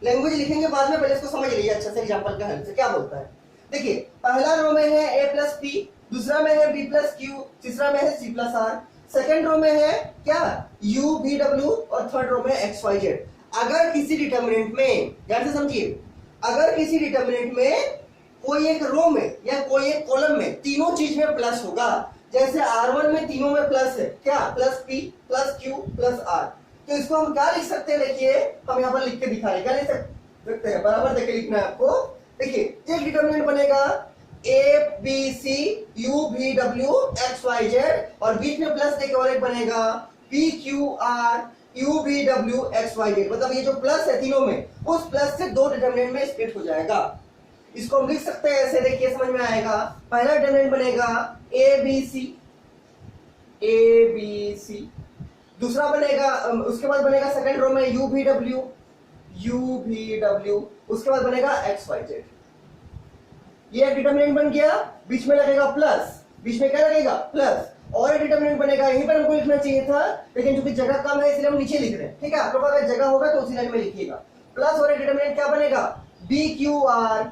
लैंग्वेज लिखेंगे बाद में, पहले इसको समझ लीजिए अच्छा से एग्जांपल का हेल्प से क्या बोलता है। देखिए पहला रो में है a + p, दूसरा में है b + q, तीसरा में है c + r, सेकंड रो में है क्या u v w और थर्ड रो में x y z। अगर किसी डिटरमिनेंट में, ध्यान से समझिए, अगर किसी डिटरमिनेंट में कोई एक रो में या कोई एक कॉलम में तीनों चीज में प्लस होगा, जैसे R1 में तीनों में प्लस है, क्या +p +q +r, तो इसको हम क्या लिख सकते हैं, देखिए हम यहाँ पर लिख के दिखा रहे, क्या लिख सकते हैं, बराबर देख के लिखना है आपको। देखिए एक डिटरमिनेंट बनेगा a b c u v w x y z और बीच में प्लस देके और एक बनेगा p q r u v w x y z, मतलब ये जो प्लस है तीनों में, उस प्लस से 2 डिटरमिनेंट में स्प्लिट हो जाएगा। इसको हम लिख सकते हैं ऐसे, देखिए समझ में आएगा। पहला डिटरमिनेंट बनेगा a b c, दूसरा बनेगा, उसके बाद बनेगा सेकंड रो में u v w, उसके बाद बनेगा x y z। ये एक डिटरमिनेंट बन गया, बीच में लगेगा प्लस, बीच में क्या लगेगा प्लस, और एक डिटरमिनेंट बनेगा, यहीं पर हमको लिखना चाहिए था लेकिन क्योंकि जगह कम है इसलिए हम नीचे लिख रहे हैं, ठीक है। आप लोगों का अगर जगह होगा तो उसी लाइन में लिखिएगा। प्लस और एक डिटरमिनेंट क्या बनेगा, b q r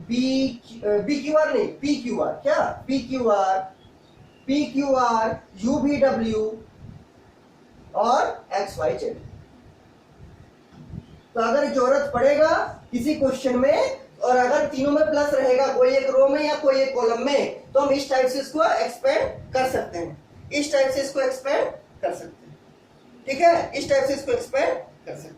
नहीं p q r, क्या p q r u v w और x y z। तो अगर जरूरत पड़ेगा किसी क्वेश्चन में और अगर तीनों में प्लस रहेगा, कोई एक रो में या कोई एक कॉलम में, तो हम इस टाइप से इसको एक्सपेंड कर सकते हैं, इस टाइप से इसको एक्सपेंड कर सकते हैं, ठीक है, इस टाइप से इसको एक्सपेंड कर सकते हैं,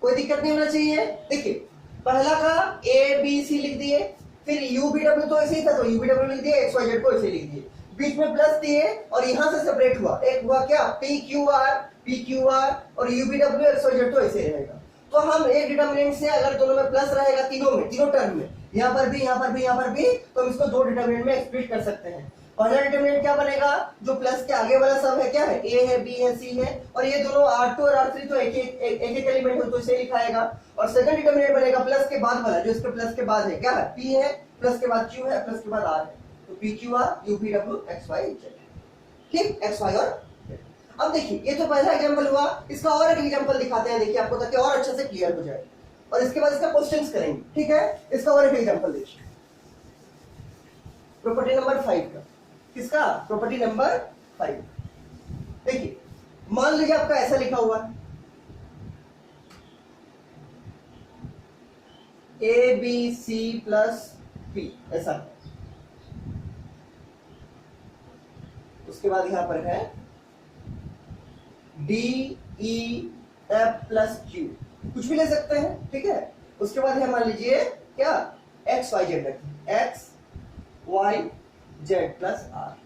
कोई दिक्कत नहीं होना चाहिए। देखिए पहला का a b c लिख दिए, फिर u v w तो ऐसे ही था तो u v w लिख दिए, x y z को ऐसे लिख दिए। बीच में प्लस दिए और यहां से सेपरेट हुआ, एक हुआ क्या पी क्यू आर और यूबीडब्ल्यू एक्स वाई जेड, तो ऐसे रहेगा। तो हम एक डिटर्मिनेंट से अगर दोनों में प्लस रहेगा, तीनों टर्म में, यहाँ पर भी तो हम इसको दो डिटर्मिनेंट में एक्सप्रेस कर सकते हैं। पहला डिटर्मिनेंट क्या बनेगा, जो प्लस के आगे वाला सब है क्या है, ए है, बी है, सी है, और ये दोनों R2 और R3 तो एक एलिमेंट है, तो इसे लिखाएगा। और सेकंड डिटर्मिनेंट बनेगा प्लस के बाद वाला, जो इसके प्लस के बाद है क्या है, P है, प्लस के बाद Q है, प्लस के बाद R है, तो PQR UPW XY Z, ठीक, XY और Z। अब देखिए ये तो पहला एग्जांपल हुआ, इसका और एक एग्जांपल दिखाते हैं, देखिए आपको, ताकि और अच्छे से क्लियर हो जाए, और इसके बाद इसका क्वेश्चंस करेंगे, ठीक है। इसका और एक एग्जांपल देखिए, प्रॉपर्टी नंबर 5 का, किसका, प्रॉपर्टी नंबर 5। देखिए मान लीजिए आपका ऐसा लिखा हुआ है, A B C plus P, ऐसा, उसके बाद यहां पर है D E F plus Q, कुछ भी ले सकते हैं, ठीक है। उसके बाद है मान लीजिए क्या, X Y Z, X Y Z plus R.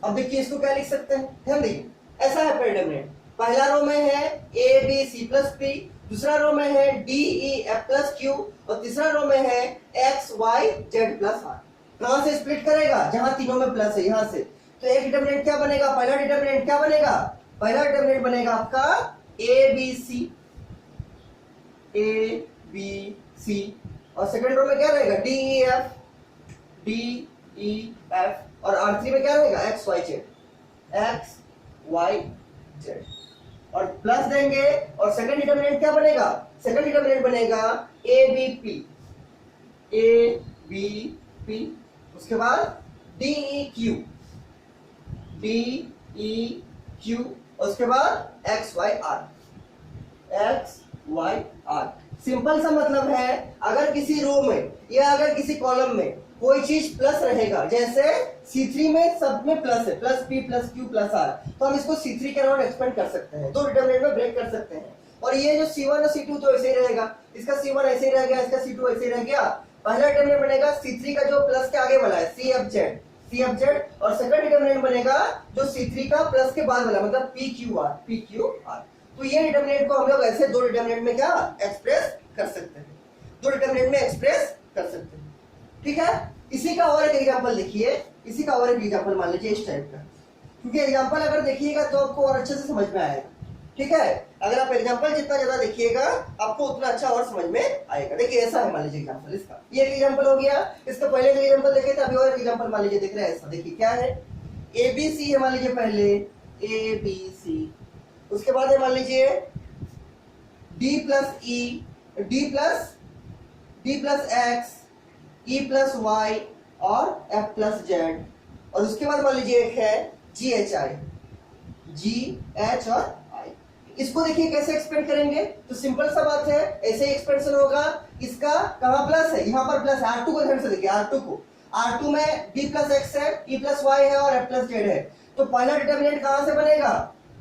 अब देखिए इसको क्या लिख सकते हैं, ध्यान देखिए, ऐसा है डिटरमिनेंट, पहला रो में है A B C plus P, दूसरा रो में है D E F plus Q, और तीसरा रो में है X Y Z plus R. कहां से स्प्लिट करेगा, जहां तीनों में प्लस है, यहां से। तो एक डिटरमिनेंट क्या बनेगा, पहला डिटरमिनेंट क्या बनेगा, पहला डिटरमिनेंट बनेगा आपका ए बी सी, और सेकंड रो में क्या रहेगा, डी ई एफ, और R3 में क्या रहेगा, एक्स वाई जेड, और प्लस देंगे, और सेकंड डिटरमिनेंट क्या बनेगा, सेकंड डिटरमिनेंट बनेगा ए बी पी, उसके बाद डी ई क्यू, और उसके बाद एक्स वाई आर। सिंपल सा मतलब है, अगर किसी रो में या अगर किसी कॉलम में कोई चीज प्लस रहेगा, जैसे C3 में सब में प्लस है, plus P plus Q plus R, तो हम इसको C3 के अराउंड एक्सपेंड कर सकते हैं, दो डिटरमिनेंट में ब्रेक कर सकते हैं। और ये जो C1 और C2 तो ऐसे ही रहेगा, इसका C1 ऐसे ही रह गया, इसका C2 ऐसे ही रह गया। पहला डिटरमिनेंट बनेगा C3 का जो प्लस के आगे वाला है, CFZ, और सेकंड डिटरमिनेंट बनेगा जो C3 का प्लस के बाद वाला, मतलब PQR। तो ये डिटरमिनेंट को हम लोग ऐसे दो डिटरमिनेंट में क्या एक्सप्रेस कर सकते हैं, दो डिटरमिनेंट में एक्सप्रेस कर सकते हैं, ठीक है। इसी का और एक एग्जांपल देखिए, इसी का और एक एग्जांपल मान लीजिए इस टाइप का, क्योंकि एग्जांपल अगर देखिएगा तो आपको और अच्छे से समझ में आएगा, ठीक है। अगर आप एग्जांपल जितना ज्यादा देखिएगा आपको उतना अच्छा और समझ में आएगा। देखिए ऐसा है मान लीजिए एग्जांपल, इसका ये एक एग्जांपल हो गया, इसका पहले का एग्जांपल देखे थे, अभी और एक एग्जांपल मान लीजिए देख रहे हैं। ऐसा देखिए क्या है, ए बी सी है मान लीजिए, पहले ए बी सी, उसके बाद है मान लीजिए D plus E, D plus X, E plus Y और एफ प्लस जेड, और उसके बाद मान लीजिए एक है जी एच और आई। इसको देखिए कैसे एक्सपेंड करेंगे, तो सिंपल सा बात है, ऐसे ही एक्सपेंशन होगा। इसका कहां प्लस है, यहां पर प्लस है, R2 को ध्यान से देखिए, R2 में डी प्लस एक्स है, ई प्लस वाई है और एफ प्लस जेड है। तो पहला डिटरमिनेंट कहां से बनेगा,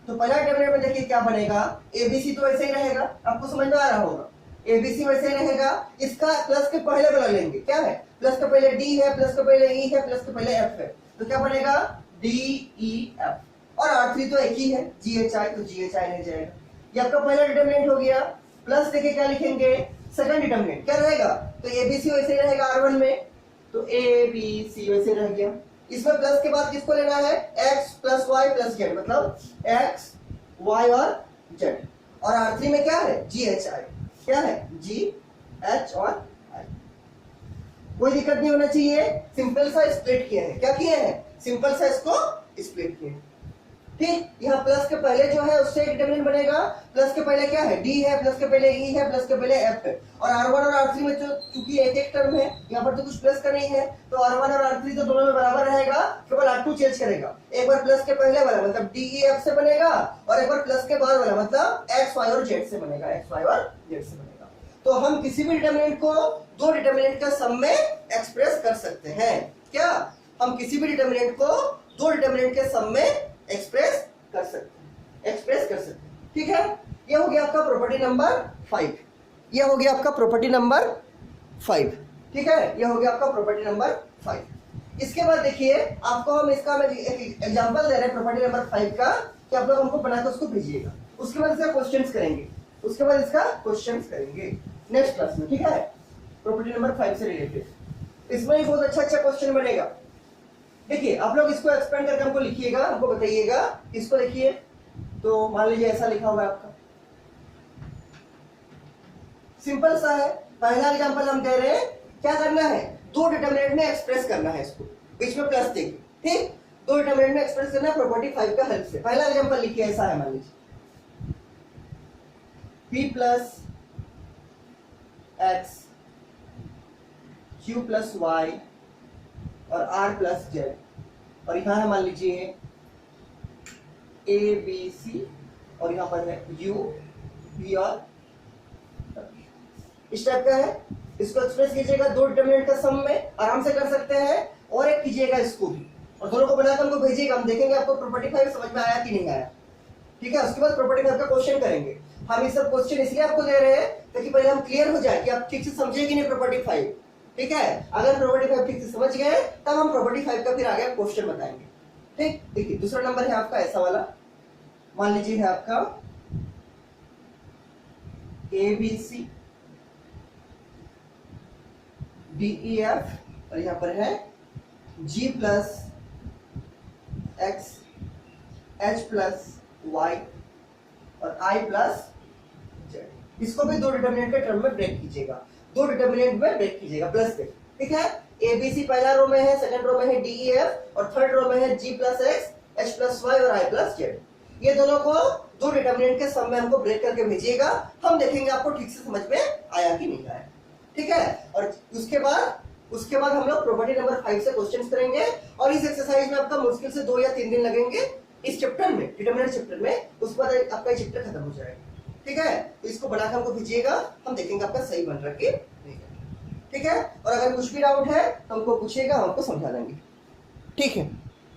तो पहला डिटरमिनेंट में देखिए क्या बनेगा, एबीसी तो ऐसे ही रहेगा, आपको समझ में आ रहा होगा, एबीसी वैसे रहेगा। इसका प्लस के पहले वाला लेंगे, क्या है, प्लस के पहले डी है, प्लस के पहले ई है, प्लस के पहले एफ है, तो क्या बनेगा डी ई एफ, और R3 तो एक ही है GHI, तो GHI नहीं जाएगा। ये आपका पहला डिटरमिनेंट हो गया। प्लस देके क्या लिखेंगे, सेकंड डिटरमिनेंट क्या रहेगा, तो एबीसी वैसे ही रहेगा R1 में, तो ABC वैसे रह गया। इसमें प्लस के बाद किसको लेना है, x plus Y plus Z, मतलब x y और z, और R3 में क्या है GHI, क्या है GH और I। कोई दिक्कत नहीं होना चाहिए, सिंपल सा स्प्लिट किए हैं, क्या किए हैं, सिंपल सा इसको स्प्लिट किए, ठीक। यहाँ प्लस के पहले जो है उससे एक डिटरमिनेंट बनेगा, प्लस के पहले क्या है D है, प्लस के पहले E है, प्लस के पहले F है, और R1 और R3 में तो चूंकि एक एक टर्म है, यहाँ पर तो कुछ प्लस का नहीं है, तो R1 और R3 तो दोनों में बराबर रहेगा, केवल R2 चेंज करेगा। एक बार प्लस के पहले वाला मतलब DEF से बनेगा, और एक बार प्लस के बाद वाला मतलब XY और Z से बनेगा, तो हम किसी भी डिटरमिनेंट को दो डिटरमिनेंट का सम में एक्सप्रेस कर सकते हैं। क्या, हम किसी भी डिटरमिनेंट को दो डिटरमिनेंट के सम में एक्सप्रेस कर सकते हैं, ठीक है। ये हो गया आपका प्रॉपर्टी नंबर 5, ये हो गया आपका प्रॉपर्टी नंबर 5, ठीक है, ये हो गया आपका प्रॉपर्टी नंबर 5। इसके बाद देखिए आपको हम इसका एग्जांपल दे रहे हैं प्रॉपर्टी नंबर 5 का कि आप लोग हमको बनाकर उसको भेजिएगा। उसके बाद इसका क्वेश्चंस करेंगे, नेक्स्ट क्लास में, ठीक है, प्रॉपर्टी नंबर 5 से रिलेटेड। इसमें भी बहुत अच्छा क्वेश्चन बनेगा। देखिए आप लोग इसको एक्सपेंड करके हमको लिखिएगा, हमको बताइएगा। इसको देखिए तो मान लीजिए ऐसा लिखा हुआ है आपका, सिंपल सा है। पहला एग्जांपल हम कह रहे हैं क्या करना है, दो डिटरमिनेंट में एक्सप्रेस करना है इसको, बीच में प्लस देखिए, ठीक, दो डिटरमिनेंट में एक्सप्रेस करना है प्रॉपर्टी 5 का हेल्प से। पहला एग्जांपल लिखिए ऐसा है, मान लीजिए p plus X q plus Y और r प्लस जेड, और यहां है मान लीजिए a b c और यहां पर है u v और इस टाइप का है। इसको एक्सप्रेस कीजिएगा दो डिटरमिनेंट का सम में, आराम से कर सकते हैं। और एक कीजिएगा इसको भी, और दोनों को बनाकर हमको भेजिएगा, हम देखेंगे आपको प्रॉपर्टी 5 समझ में आया कि नहीं आया, ठीक है। उसके बाद प्रॉपर्टी 5 का क्वेश्चन करेंगे। हम ये सब क्वेश्चन इसलिए आपको दे रहे हैं ताकि पहले हम क्लियर हो जाए कि आप ठीक से समझे कि नहीं प्रॉपर्टी 5, ठीक है। अगर प्रॉपर्टी 5 ठीक से समझ गए तब हम प्रॉपर्टी 5 का फिर आगे क्वेश्चन बताएंगे, ठीक। देखिए दूसरा नंबर है आपका ऐसा वाला, मान लीजिए है आपका ABC DEF और यहां पर है G plus X H plus Y और I प्लस जेड। इसको भी दो डिटरमिनेंट के टर्म में ब्रेक कीजिएगा, दो डिटरमिनेंट में ब्रेक कीजिएगा प्लस से, ठीक है। ABC पहला रो में है, सेकंड रो में है DEF और थर्ड रो में है G plus X H plus Y और I प्लस जेड। ये दोनों को दो डिटरमिनेंट के सम में हमको ब्रेक करके भेजिएगा, हम देखेंगे आपको ठीक से समझ में आया कि नहीं आया, ठीक है। और उसके बाद हम लोग प्रॉपर्टी नंबर 5 से क्वेश्चंस करेंगे, और इस एक्सरसाइज में आपका मुश्किल से 2 या 3 दिन लगेंगे इस चैप्टर में, डिटरमिनेंट चैप्टर में। उसके बाद आपका ये चैप्टर खत्म हो जाएगा, ठीक है। तो इसको बनाकर हमको भेजिएगा, हम देखेंगे आपका सही बन रहा है कि नहीं, ठीक है। और अगर कुछ भी डाउट है तो हमको पूछिएगा, हम आपको समझा देंगे, ठीक है।